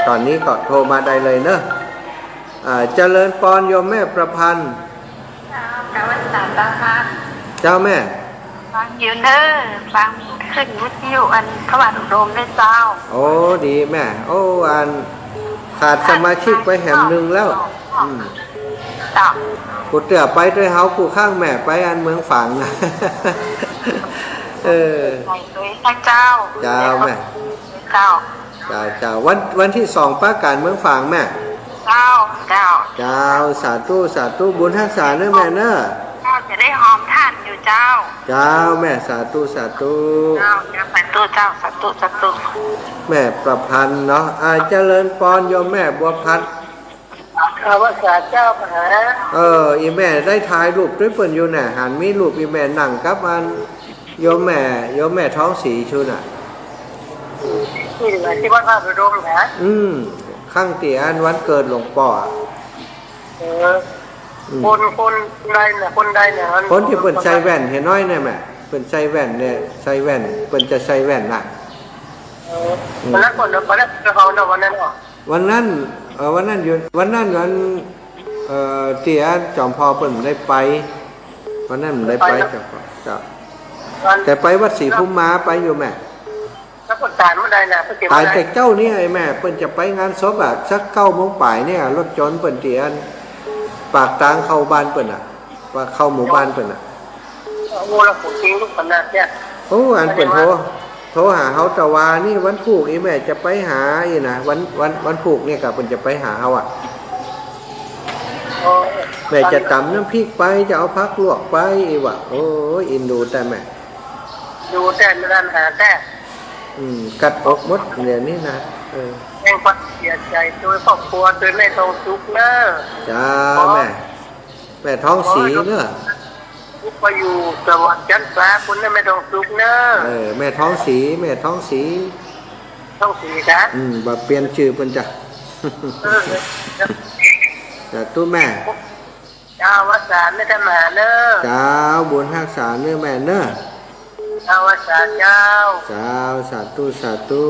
ตอนนี้ก็โทรมาได้เลยเนอะเจริญปอนโยมแม่ประพันธ์เจ้าแม่ฟังอยู่เนอะฟังขึ้นวิทยุอันพระบาทอุดมได้เจ้าโอ้ดีแม่โอ้อันขาดสมาชิกไปแห่งหนึ่งแล้วกูเตือไปด้วยเฮากูข้างแม่ไปอันเมืองฝางนะเจ้าเจ้าแม่เจ้าวันที่2ป้าการเมืองฝางแม่เจ้าสาธุบุญทักษาเนอะแม่เนอะจะได้หอมท่านอยู่เจ้าแม่สาธุเจ้าสาธุแม่ประพันธ์เนาะเจริญปอนโยมแม่บัวพัดว่าสาเจ้าหาอีแม่ได้ถ่ายรูปด้วยเปิ้นอยู่น่ะหันมีรูปอีแม่นั่งกับอันโยมแม่ท้องสีชุน่ะที่วัดพระอุดมนะข้างเตียนวันเกิดหลวงปู่คนใดเนี่ยคนที่เปิ้นใส่แว่นเห็นน้อยเนี่ยแม่เปิ้นใส่แว่นเนี่ยใส่แว่นเปิ้นจะใส่แว่นน่ะ วันนั้นคนวันนั้นเขาเนาะวันนั้นเนาะ วันนั้นวันนั้นอยู่วันนั้นวันเตียจอมพอเปิ่นได้ไปวันนั้นได้ไปจ้ะแต่ไปวัดศรีภูมิมาไปอยู่แม่ แล้วคนตายไม่ได้นะเก็บ ตายแต่เจ้าเนี่ยไอ้แม่เปิ่นจะไปงานศพอ่ะสัก9 โมงป่ายเนี่ยรถจนเปิ่นเตียนปากทางเข้าบ้านเปิ่นอ่ะว่าเข้าหมู่บ้านเปิ่นอ่ะ โอ้เราปวดจริงทุกคนนะเนี่ย โอ้อันเปิ่นโทรหาเฮาตะวานี่วันผูกไอ้แม่จะไปหาอีนะวันผูกเนี่ยกับเปิ่นจะไปหาเฮาอ่ะแม่จะตำน้ำพริกไปจะเอาพักลวกไปอีวะโอ้ยอินดูแต่แม่ ดูแต่ไม่ได้หาแต่ กัดอกมดเดี๋ยวนี้นะแห่งความเสียใจโดยครอบครัวโดยแม่ทองสุกเนอะ จ้าแม่ท้องสีเนอะ ทุกไปอยู่จังหวัดจันทราคุณแม่ทองสุกเนอะ แม่ท้องสีท้องสีครับ แบบเปลี่ยนชื่อเป็นจ้ะจ้าตู้แม่เจ้าวสานไม่ทำหาเนอะเจ้าบุญรักษาเนื้อแม่เนอะเจ้าวสานเจ้าสาธุ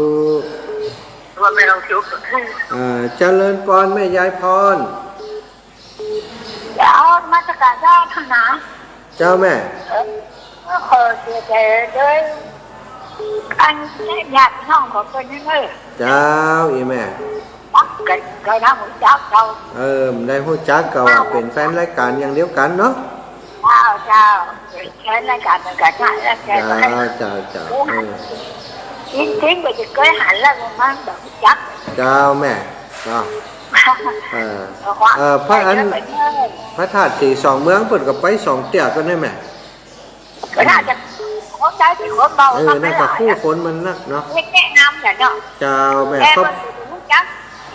ว่าแม่ทองสุกเจริญพรแม่ยายพรเจ้ามาจากการเจ้าท่านนะเจ้าแม่ขอเสียใจด้วยอันนี้ญาติน้องของคนนี้เนอะเจ้าอีแม่ปักกันเคยทำหัวจักเราได้หัวจักก็เป็นแฟนรายการอย่างเดียวกันเนาะเจ้าแค่รายการเหมือนกันนะแล้วแค่เจ้าทิ้งไปจะเคยหันแล้วมันแบบจักเจ้าแม่พระอันพระธาตุสี2 เมืองเปิดกับไป2 เตี่ยก็ได้แม่ก็น่าจะเขาใจที่คนเบาน่าจะคู่คนมันนักเนาะแนะนำอย่างเนาะเจ้าแม่ครับ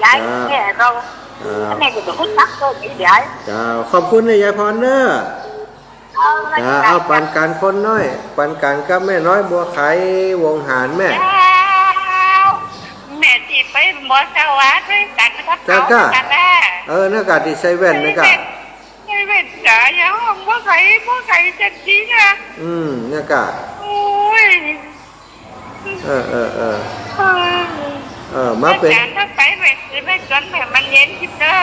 ยายแม่เราแม่ก็ต้องตักตัวนี้ยายเจ้าขอบคุณยายพรเนอะเอาปันการคนน้อยปันการกับแม่น้อยบัวไขวงหารแม่ที่ไปหมอสวัสดิ์ด้วยกันนะครับกันนักการที่ใช้แว่นนักการใช้แว่นจ๋าอย่างบัวไข่จะจริงอ่ะนักการโอ้ยมาเป็นถ้าไปแบบนี้ไม่จนแบบมันเย็นที่เด้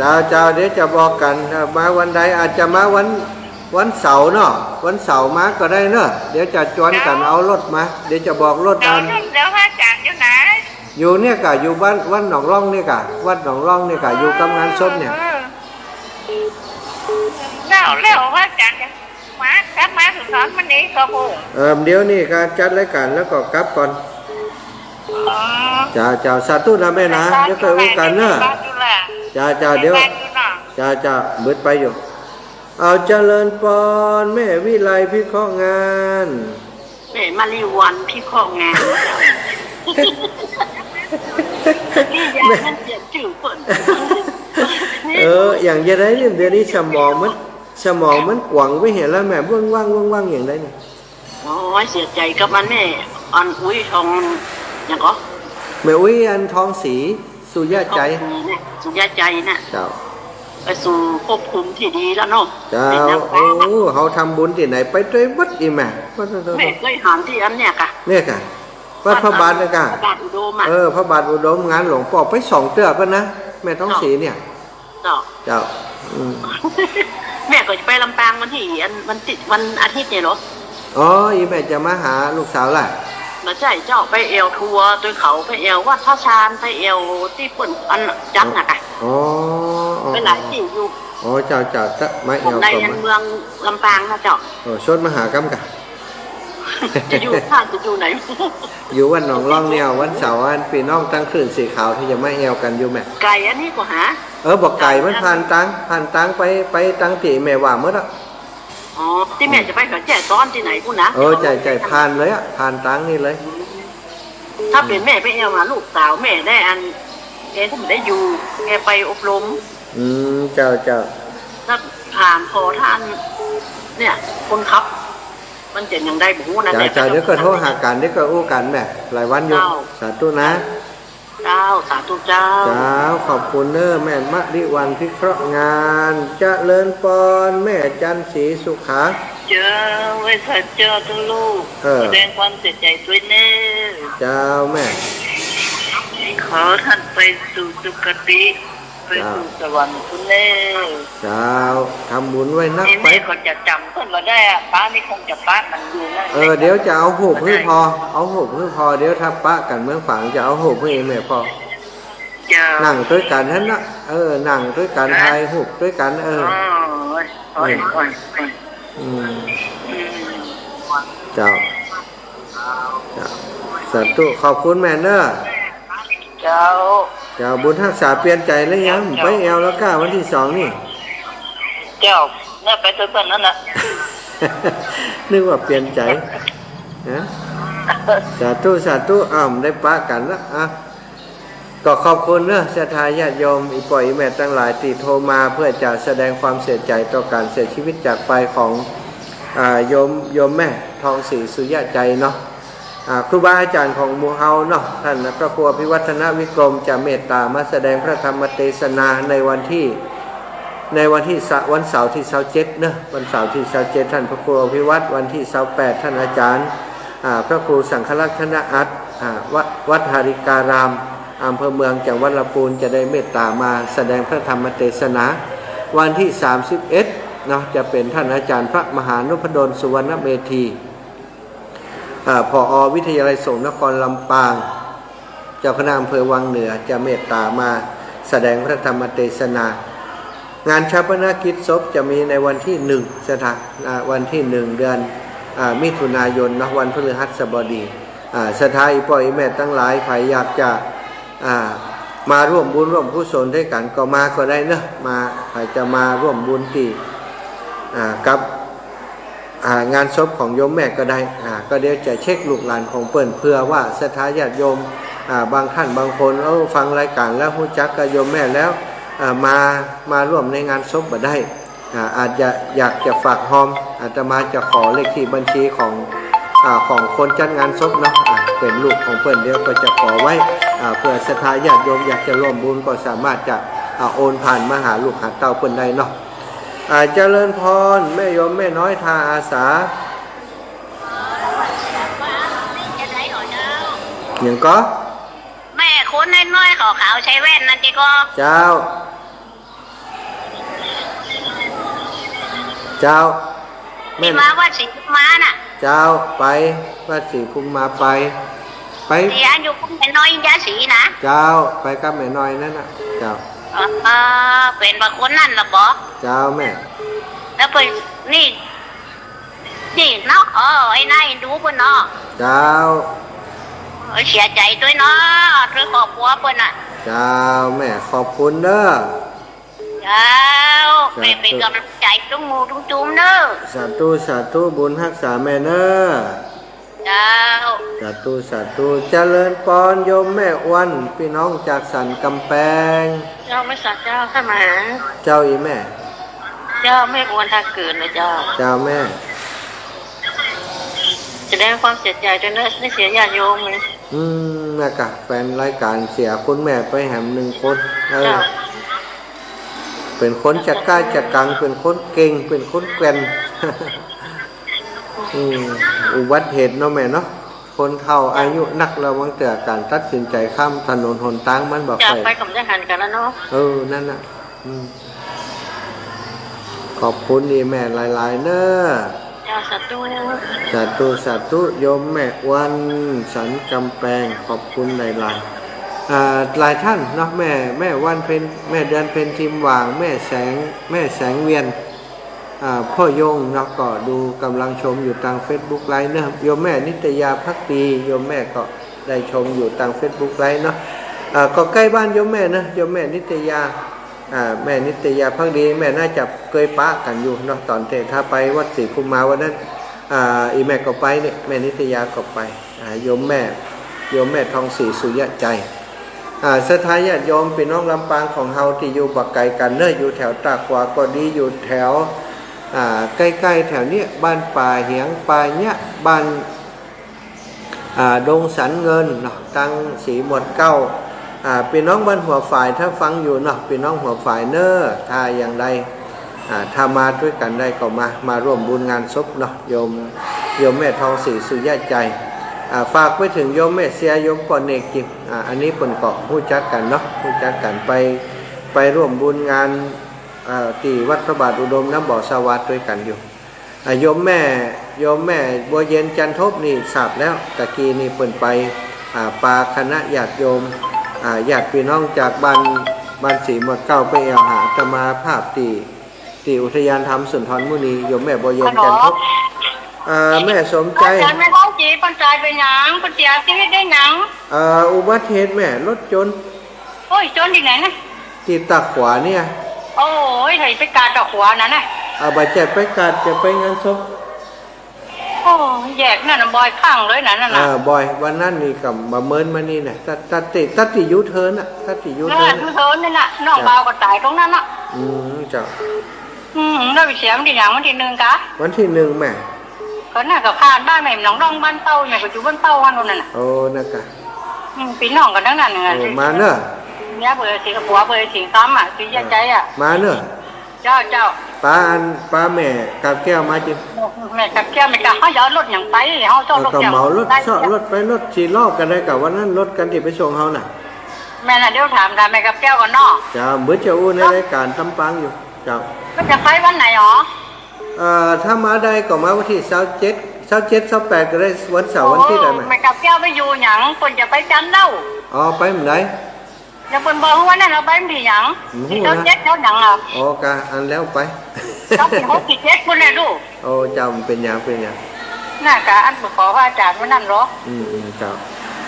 อเจ้าเดี๋ยวจะบอกกันมาวันใดอาจจะมาวันเสาร์เนาะวันเสาร์มาก็ได้เนาะเดี๋ยวจะจวนกันเอารถมาเดี๋ยวจะบอกรถเดี๋ยวพระอาจารย์อยู่ไหนอยู่เนี่ยกะอยู่บ้านวัดหนองร่องเนี่ยกะวัดหนองร่องเนี่ยกะอยู่กับงานศพเนี่ยแล้วพระอาจารย์มากลับมาถึงสอนวันนี้ก็พูดเดี๋ยวนี่การจัดรายการแล้วก็กลับก่อนเจ้าสาธุนะแม่นะเดี๋ยวเคยอุ้กันเนอะเจ้าเดี๋ยวเจ้าเบิดไปอยู่เอาเจริญพรแม่วิไลพิเคราะห์งานแม่มาลีวันพิเคราะห์งานนี่ยามันเสียจืดเปิดอย่างจะได้เดี๋ยวนี้สมองมันกว่างไม่เห็นแล้วแม่ว่างอย่างไรนี่โอ้ยเสียใจกับมันแม่อันอุ้ยทองอย่างก็แม่อุ้ยอันทองสีสุญญาใจน่ะเจ้าไปสู่ควบคุมที่ดีแล้วเนาะเจ้าโอ้เขาทำบุญที่ไหนไปด้วยวัดอีแม่แม่เคยหามที่อันเนี่ยค่ะวัดพระบาทนะกะพระบาทอุดมพระบาทอุดมงานหลวงพ่อไป2 เตื้อกันนะแม่ท้องสีเนี่ยเจ้าแม่ก็จะไปลำปางวันอาทิตย์เนี่ยหรออีแม่จะมาหาลูกสาวแหละมาใช่เจ้าไปเอวทัวร์ตัวเขาไปเอววัดพระชานไปเอวที่ปุ่นอันจังอะไปหลายที่อยู่เจ้าจะไม่เอวในเมืองลำปางนะเจ้าชดมหากรรมกะจะอยู่ท่านจะอยู่ไหนอยู่วันหนองร่องเนี่ยวันเสาร์วันปีน้องตั้งคืนสีขาวที่จะไม่เอวกันอยู่แม่ไก่อันนี้ก็หาบอกไก่มันผ่านตังไปตังตีแม่ว่าเมื่อละที่แม่จะไปกับแจ้ซ้อนที่ไหนกูนะใจผ่านเลยผ่านตังนี่เลยถ้าเป็นแม่ไปเอวมาลูกสาวแม่ได้อันแกก็ไม่ได้อยู่แกไปอบรมเจ้าถ้าผ่านพอท่านเนี่ยคนขับมันจะยังได้บุญนะเจ้าเดี๋ยวก็โทรหากันเดี๋ยวก็อู้กันแม่หลายวันอยู่สาธุนะสาธุเจ้าขอบคุณเนอแม่มะริวันพิเคราะห์งานเจริญพรแม่จันศรีสุขาเจอไว้เจอทุกลูกแสดงความเสียใจด้วยเนอ เจ้าแม่ ขอท่านไปสู่สุคติไปสู่สวรรค์คุณเล่ เจ้าทำบุญไว้นักไป แม่เขาจะจำเพื่อนมาได้อะป้านี่คงจะป้ามันอยู่นะ เดี๋ยวจะเอาหูบให้พอเอาหูบให้พอเดี๋ยวถ้าปะกันเมืองฝังจะเอาหูบให้แม่พอนั่งด้วยกันท่านนะนั่งด้วยกันทายหูบด้วยกันเจ้าสาธุขอบคุณแม่เนอะเจ้าบุญทักษาเปลี่ยนใจแล้วยังไปแอลแล้วก้าวันที่2นี่เจ้าเนี่ยไปตัวเพื่อนนั่นแหละ นึกว่าเปลี่ยนใจนะสาธุได้ปะกันแล้วก็ขอบคุณเนอะศรัทธาญาติโยมอีปอยอีแม่ทั้งหลายที่โทรมาเพื่อจะแสดงความเสียใจต่อการเสียชีวิตจากไปของโยมแม่ทองศรีสุยะใจเนาะครูบาอาจารย์ของหมู่เฮาเนาะท่านพระครูอภิวัฒนวิกรมจะเมตตามาแสดงพระธรรมเทศนาในวันเสาร์ที่27เนอะวันเสาร์ที่27ท่านพระครูอภิวัฒน์วันที่28ท่านอาจารย์พระครูสังฆลักษณอัตวัดหาริการามอำเภอเมืองจังหวัดลำพูนจะได้เมตตามาแสดงพระธรรมเทศนาวันที่31เนาะจะเป็นท่านอาจารย์พระมหานพดลสุวรรณเมธีผอ.วิทยาลัยสงฆ์นครลำปางเจ้าคณะอำเภอวังเหนือจะเมตตามาแสดงพระธรรมเทศนางานชาปนกิจศพจะมีในวันที่1วันที่1เดือนมิถุนายนนะวันพฤหัสบดีสถานอีพ่ออีแม่ทั้งหลายใครอยากจะมาร่วมบุญร่วมกุศลด้วยกันก็มาก็ได้เนอะมาใครจะมาร่วมบุญที่กับงานศพของโยมแม่ก็ได้ก็เดี๋ยวจะเช็คลูกหลานของเปิ้นเพื่อว่าศรัทธาญาติโยมบางท่านบางคนฟังรายการแล้วรู้จักกับโยมแม่แล้วมาร่วมในงานศพบ่ได้อาจจะอยากจะฝากหอมอาตมาจะขอเลขที่บัญชีของคนจัดงานศพเนาะเป็นลูกของเปิ้นเดี๋ยวก็จะขอไว้เพื่อศรัทธาญาติโยมอยากจะร่วมบุญก็สามารถจะโอนผ่านมาหาลูกหาเต้าเปิ้นได้เนาะเจริญพรแม่โยมแม่น้อยทาอาสาอย่างก็แม่คนน้อยๆขาวๆใช้แว่นนั่นจีก็เจ้าที่มาว่าสีกุมาน่ะเจ้าไปว่าสีกุมาไปที่อายุคุณแม่น้อยยาสีนะเจ้าไปกับแม่น้อยนั่นน่ะเจ้าเป็นบางคนนั่นหรอปะเจ้าแม่แล้วไปนี่เนาะไอ้นายดูเพื่อนเนาะเจ้าเสียใจด้วยเนาะเรื่องครอบครัวเพื่อนอ่ะเจ้าแม่ขอบคุณเด้อเจ้าแม่เป็นกำลังใจตุ้งงูตุ้งจุ้มเด้อสาธุบุญรักษาแม่เด้อเจ้าสาธุเจริญพรโยมแม่อ้วนพี่น้องจากสันกำแพงเจ้าไม่สักเจ้าข้ามาเจ้าอีแม่เจ้าไม่อ้วนถ้าเกิดเลยเจ้าแม่แสดงความเสียใจด้วยนะไม่เสียญาติโยมเลยนะคะแฟนรายการเสียคุณแม่ไปแหม1คนเป็นคนจัดการจัดกังเป็นคนเก่งเป็นคนแกร่งอุบัติเหตุเนาะแม่เนาะคนเฒ่าอายุนักแล้วบางเตือการตัดสินใจข้ามถนนหนทางมันบอกไปกับจะหันกันแล้วเนาะนั่นน่ะขอบคุณนี่แม่หลายๆเนอะสาธุโยมแม่วันสันกำแพงขอบคุณหลายท่านเนาะแม่วันเพ็ญแม่เดือนเพ็ญทิมหว่างแม่แสงเวียนพ่อยงเนาะก็ดูกำลังชมอยู่ทาง Facebook ไลฟ์เนาะโยมแม่นิตยาภักดีโยมแม่ก็ได้ชมอยู่ทาง Facebook ไลฟ์เนาะก็ใกล้บ้านโยมแม่นะโยมแม่นิตยาแม่นิตยาภักดีแม่น่าจะเคยปะกันอยู่เนาะตอนถ้าไปวัดศรีภูมิมาวันนั้นอีแม่ก็ไปเนี่ยแม่นิตยาก็ไปโยมแม่ทองศรีสุยะใจศรัทธาญาติโยมพี่น้องลำปางของเฮาที่อยู่บักไก่กันเนอะอยู่แถวตากขวาก็ดีอยู่แถวใกล้ๆแถวนี้บ้านป่าเหียงป่าเนี้ยบ้านดงสันเงินเนาะตั้งสีหมวดเก้าพี่น้องบ้านหัวฝ่ายถ้าฟังอยู่เนาะพี่น้องหัวฝ่ายเนอะถ้าอย่างใดถ้ามาด้วยกันได้ก็มาร่วมบุญงานศพเนาะโยมแม่ทองศรีสุยะใจ ฝากไปถึงโยมแม่เสียโยมก่อนเอกจิอันนี้เปิ่นเกาะผู้จักกันเนาะผู้จักกันไปร่วมบุญงานที่วัดพระบาทอุดมน้ำบ่อสวัสดิ์ด้วยกันอยู่โยมแม่บัวเย็นจันทบนี่ทราบแล้วตะกี้นี่เปิ่นไปปาคณะญาติโยมญาติพี่น้องจากบ้านศรีหมวดเก้าไปแอวหาตมาภาพที่อุทยานธรรมสุนทรมุนีโยมแม่บัวเย็นจันทบแม่สมใจอาจารย์ไม่ต้องจีปัญจายไปหยังปัญจายชีวิตได้หนังอุบัติเหตุแม่รถจนโอ้ยจนที่ไหนนะที่ตาขวาเนี่ยโอ้ยเฮ้ยไปกาดตาขวานั่นน่ะบาดเจ็บไปกาดจะไปงานศพโอ้แยกนั่นบอยข้างเลยนั่นน่ะบอยวันนั้นนี่กับมาเมินมานี่น่ะตัดติยูเทิร์นน่ะตัดติยูเทิร์นยูเทิร์นนี่น่ะน้องเบาก็ตายตรงนั้นน่ะจ้ะเราไปเสียวันที่อย่างวันที่1กะวันที่1แม่ก็น่ากับผ่านบ้านแม่น้องน้องบ้านเต้าเนี่ยก็อยู่บ้านเต้าวันนั้นน่ะโอ้นักกะพี่น้องกันทั้งนั้นน่ะมาเนอะเนี่ยเบอร์สีกับหัวเบอร์สีซ้ำสีใจมาเนอะเจ้าป้าแม่กับแก้วมาจิแม่กับแก้วไม่กะเขาย้อนรถอย่างไปเขาชอบรถอย่างเมารถชอบรถไปรถ4รอบกันได้กับวันนั้นรถกันที่ไปส่งเขาน่ะแม่น่ะเดี๋ยวถามแม่กับแก้วก่อนเนาะจ้าเมื่อจะอู้ในรายการตำปังอยู่จ้าก็จะไปวันไหนหรอถ้ามาได้ก็มาวันที่27 28ก็ได้วันเสาร์วันที่ได้ไหมแม่กับแก้วไปอยู่หยังคนจะไปจันเล่าไปเหมือนไรยังเป็นบอกว่านั่นเราไปที่หยังที่เขาเจ็ดเขาหยังกะอันแล้วไปเขาเป็น67คนเลยดูจำเป็นยังน่ากะอันขอพระอาจารย์วันนั้นหรอเจ้า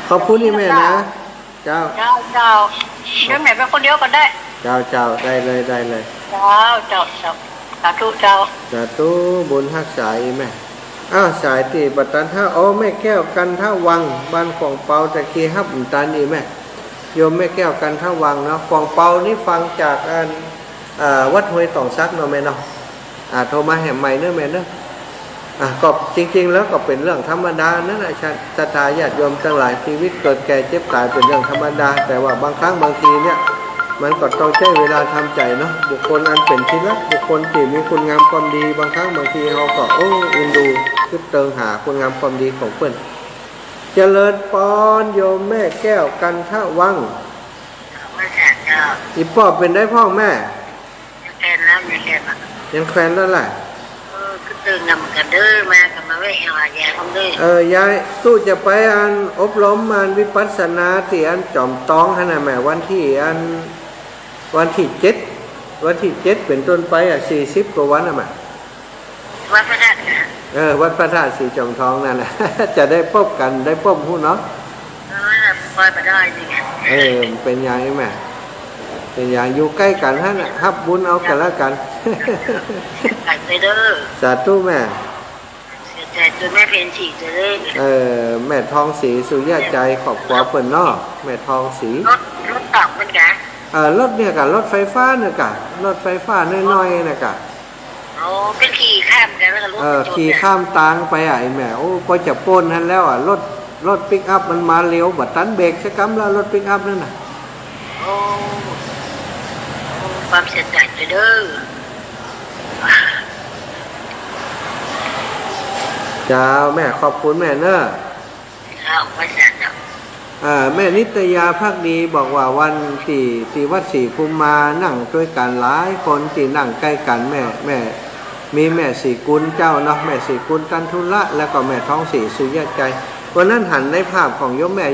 ขอบคุณนี่แม่นะเจ้าเดี๋ยวแม่เป็นคนเดียวก็ได้เจ้าได้เลยเจ้าสาธุเจ้าสาธุบุญฮักสายแม่สายตีบัตตันท่าแม่แก้วกันท่าวังบ้านของเปาตะกี้ฮับอุ่นตานี่แม่โยมแม่แก้วกันท่าวังเนาะของเปานี่ฟังจากวัดห้วยต่องซักเนาะแม่เนาะโทรมาแห่ใหม่เนาะแม่เนาะก็จริงๆแล้วก็เป็นเรื่องธรรมดานั่นแหละศรัทธาญาติโยมทั้งหลายชีวิตเกิดแก่เจ็บตายเป็นเรื่องธรรมดาแต่ว่าบางครั้งบางทีเนี่ยมันก็ต้องใช้เวลาทำใจเนาะบุคคลอันเป็นที่รักบุคคลที่มีคุณงามความดีบางครั้งบางทีเราก็อินดูคิดเติงหาคุณงามความดีของเพื่อนเจริญปอนโยมแม่แก้วกันท่าวังอีพ่อเป็นได้พ่อแม่ยังแฟนแล้วยังแฟนแล้วแหละคือตื่นนำกันเด้อมากันมาไว้เอายายทำด้วยยายตู้จะไปอบรมวิปัสสนาที่จอมตองขนาดแม่วันที่7เป็นต้นไป40 กว่าวันแม่วัดพระธาตุวัดพระธาตุสีจอมทองนั่นแหละจะได้พบกันได้พบผู้เนาะไปได้จริงเป็นอย่างนี้แม่เป็นอย่างอยู่ใกล้กันฮะน่ะฮับบุญเอากันแล้วกันไปเด้อสาธุแม่แต่ตัวแม่เพนฉีกเลยแม่ทองศรีสุญญาใจขอบคุณเพิ่นเนาะแม่ทองศรีรถตักมันกะรถเนี่ยกะรถไฟฟ้าเนี่ยกะรถไฟฟ้าน้อยๆเนี่ยกะเป็นขี่ข้ามกันแล้วก็รถขี่ข้ามตางไปไอ้แม่ก็จะป้นทันแล้วรถปิกอัพมันมาเร็วบัดตันเบรกสักคำแล้วรถปิกอัพนั่นน่ะความเสียใจเด้อเจ้าแม่ขอบคุณแม่เนอะแม่นิตยาภักดีบอกว่าวันที่วัดศรีภูมิมานั่งด้วยกันหลายคนที่นั่งใกล้กันแม่มีแม่ศรีกุลเจ้าเนาะแม่ศรีกุลตันทุละแล้วก็แม่ท้องศรีสุญญาใจวันนั้นหันในภาพของโยมแม่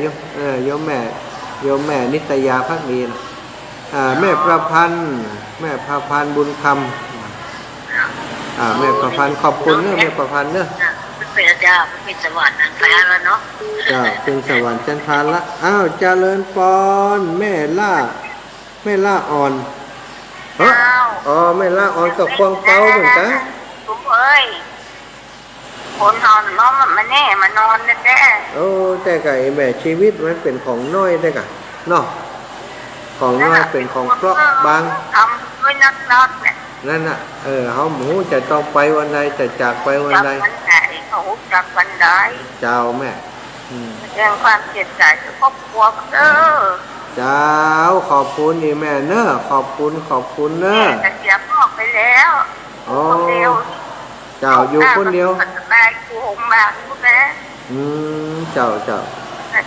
โยมแม่นิตยาภักดีนะแม่ประพันธ์บุญคำแม่ประพันธ์ขอบคุณเนอะแม่ประพันธ์เนอะเป็นเจ้าเป็นสวรรค์นันฟ้าแล้วเนาะจ้าเป็นสวรรค์จันทราละเจริญปอนแม่ล่าอ่อนแม่ล่าอ่อนกับควงเป้าเหมือนกันผมคนนอนน้องมันแน่มานอนแน่แต่ไก่แม่ชีวิตมันเป็นของน้อยได้กะเนาะของน้อยเป็นของเปราะบางทำด้วยนักนั่นน่ะเขาหมูจะต้องไปวันใดจะจากไปวันใดเขาจากวันใดเจ้าแม่แสดงความเสียใจกับครอบครัวเด้อเจ้าขอบคุณนี่แม่เนอะขอบคุณเนอะแต่เสียพ่อไปแล้วเจ้าอยู่คนเดียวแม่กูหงมาคุณแม่ เจ้าเจ้า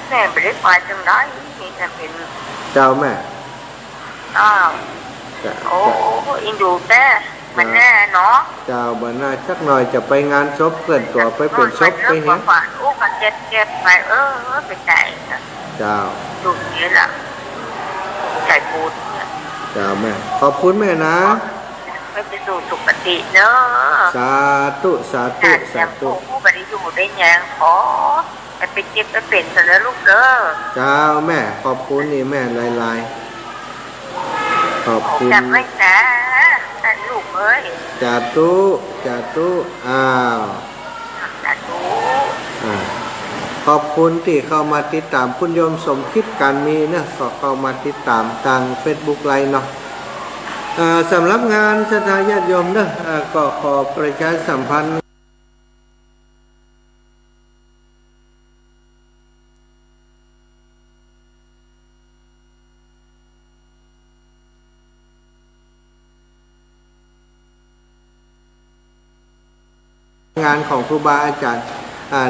แม่ไม่ได้ไปจังได้มีแต่เป็นเจ้าแม่โอ้อินดูแต่มันแน่เนาะเจ้าบ้านน่าสักหน่อยจะไปงานศพเพื่อนตัวไปเป็นศพไปเห็นโอ้กันเจ็บไปไปใจเจ้าดูนี้แหละใจปูดเจ้าแม่ขอบคุณแม่นะไปสู่สุคติเนาะสาธุสาธุสาธุผู้บริอยู่ได้ยังขอไปเจ็บไปเป็นซะแล้วลูกเด้อเจ้าแม่ขอบคุณนี่แม่ลายขอบคุณจำไว้นะแต่ลูกเอ้ยจาตุอ้าวจาตุขอบคุณที่เข้ามาติดตามคุณโยมสมคิดการมีเนี่ยก็เข้ามาติดตามทาง Facebook ไลน์เนาะสำหรับงานสถาญาติโยมเนี่ยก็ขอประชาสัมพันธ์งานของครูบาอาจารย์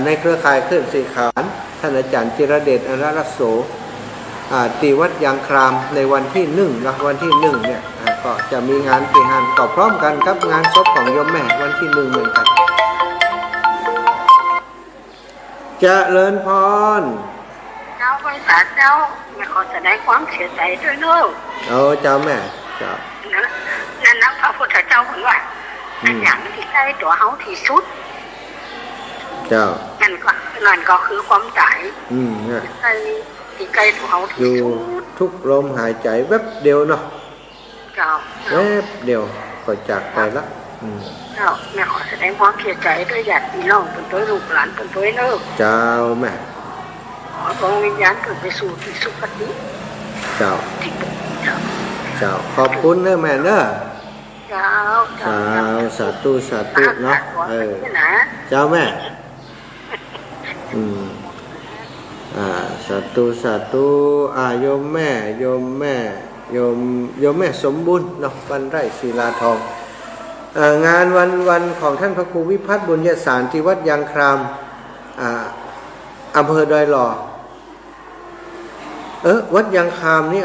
ในเครือข่ายเคลื่อนสีขานท่านอาจารย์จิรเดชอรรักโสตีวัดยางครามในวันที่1นะวันที่1เนี่ยก็จะมีงานปีหันต่อพร้อมกันครับงานศพของโยมแม่วันที่1เหมือนกันเจริญพรเจ้าบริษัทเจ้าไม่ขอแสดงความเสียใจด้วยเนอะเจ้าแม่เจ้านั่นนะพระพุทธเจ้าบอกว่าอย่างที่ใกล้ตัวเฮาที่สุดเจ้านั่นก็คือความตายใกล้ที่ใกล้ตัวเฮาที่สุดทุกลมหายใจแวบเดียวเนาะเจ้าแวบเดียวก็จากไปละเจ้าแม่ขอแสดงความเสียใจด้วยญาติพี่น้องเป็นตัวลูกหลานเป็นตัวเลิกเจ้าแม่ขอดวงวิญญาณเกิดไปสู่ที่สุคติเจ้าขอบคุณเนอะแม่เนอะสาธุเนาะเจ้าแม่สาธุโยมแม่สมบูรณ์เนาะวันไร่ศิลาทองงานวันของท่านพระครูวิพัฒน์บุญญาสารที่วัดยางครามอำเภอดอยหล่อวัดยางครามนี่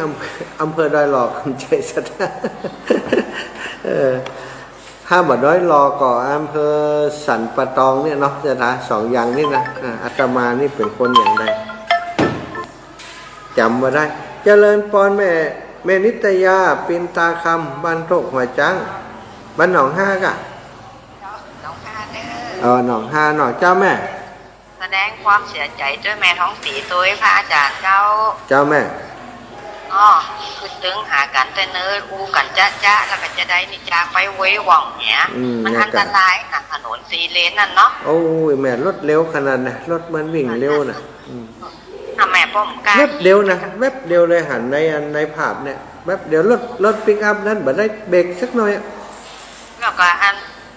อำเภอดอยหล่อคำใจสัตว์ถ้าบัดดอยหล่อก่ออำเภอสันปะตองเนี่ยเนาะจะนะสองอย่างนี่นะอาตมานี่เป็นคนอย่างใดจำมาได้เจริญปอนแม่นิตยาปินตาคำบ้านโตกหัวจังบ้านหนองห้ากะหนองห้าเด้หนองห้าหนองเจ้าแม่แสดงความเสียใจด้วยแม่ท้องสีตัวพระอาจารย์เจ้าแม่คือตึงหากันแต่เนื้ออูกันจ้าแล้วก็จะได้นิจาไปไว้หว่องเนี้ยมันอันตรายกับถนน4 เลนนั่นเนาะโอ้ยแม่รถเร็วขนาดน่ะรถมันวิ่งเร็วน่ะแม่ป้อมกาแวบเดียวนะแวบเดียวเลยหันในภาพเนี่ยแวบเดียวรถปิกอัพนั้นแบบได้เบรกสักหน่อยแล้วก็อัน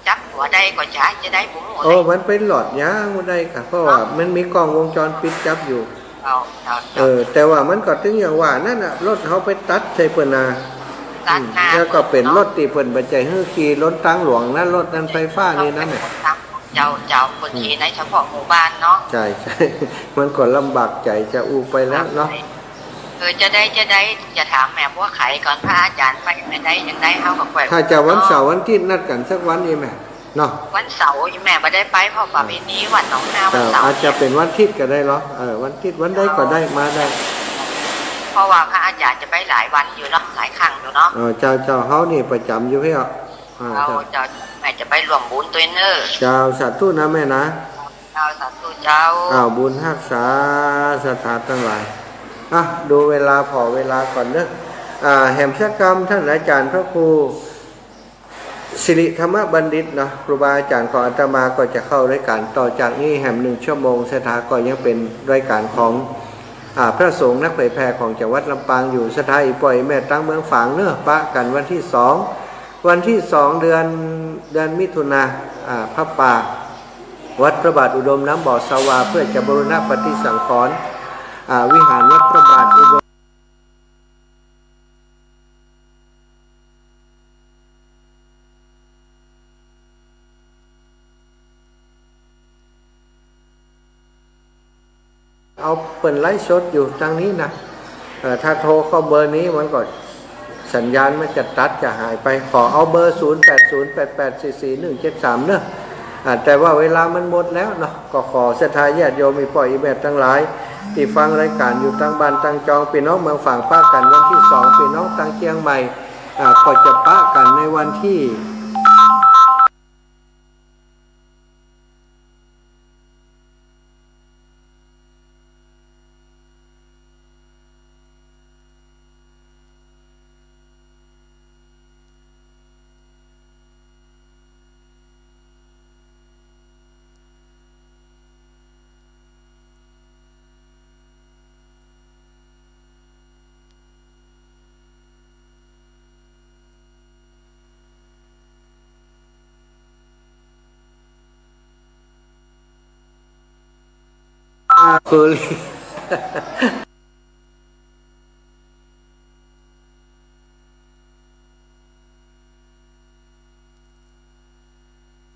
จับหัวได้ก็จะได้ผมหัวมันเป็นหลอดยางหัวได้ค่ะเพราะว่ามันมีกล้องวงจรปิดจับอยู่แต่ว่ามันก็ถึงอย่างว่านั่นน่ะรถเขาไปตัดใส่เปิ้นนาแล้วก็เป็นรถตีเปิ้นบัจจัยฮื้อขี่รถทางหลวงนั่นรถนั้นไฟฟ้านี่นั่นน่ะเจ้าคนขี่ในเฉพาะหมู่บ้านเนาะใช่มันก็ลำบากใจจะอูไปแล้วเนาะจะได้จะถามแม่ว่าไขก่อนพระอาจารย์ไปไม่ได้ยังได้เขากับแกถ้าจะวันเสาร์วันที่นัดกันสักวันนี้แม่เนาะวันเสาร์แม่ไม่ได้ไปเพราะป่าปีนี้วันหนองนาวันเสาร์อาจจะเป็นวันที่ก็ได้หรอวันที่วันใดก็ได้มาได้เพราะว่าพระอาจารย์จะไปหลายวันอยู่เนาะหลายครั้งอยู่เนาะเจ้าเขานี่ประจำอยู่พี่อ่ะเจ้าแม่จะไปรวมบุญตัวเนอเจ้าสาธุนะแม่นะเจ้าสาธุเจ้าบุญรักษาสถานทั้งหลายดูเวลาพอเวลาก่อนเนอะแห่งชักกรรมท่านอาจารย์พระครูสิริธรรมบัณฑิตนะครูบาอาจารย์ของอาตมาก็จะเข้ารายการต่อจากนี้แห่ง1 ชั่วโมงสถาก็ยังเป็นรายการของพระสงฆ์นักเผยแผ่ของจังหวัดลำปางอยู่สถาอีปล่อยแม่ตั้งเมืองฝางเนื้อปะกันวันที่2เดือนมิถุนาพระป่าวัดพระบาทอุดมน้ำบ่อสวาเพื่อจะบูรณะปฏิสังขรณ์วิหารวัดพระบาทอุดม เอาเปิดไลฟ์สดอยู่ทางนี้นะถ้าโทรเข้าเบอร์นี้มันก็สัญญาณมันจะตัดจะหายไปขอเอาเบอร์ 0808844173 เนอะแต่ว่าเวลามันหมดแล้วเนาะก็ขอศรัทธาญาติโยมมีปล่อยอีแบบทั้งหลายที่ฟังรายการอยู่ตั้งบ้านตั้งจองพี่น้องเมืองฝั่งป้ากันวันที่2พี่น้องตั้งเชียงใหม่ก็จะป้ากันในวันที่คือ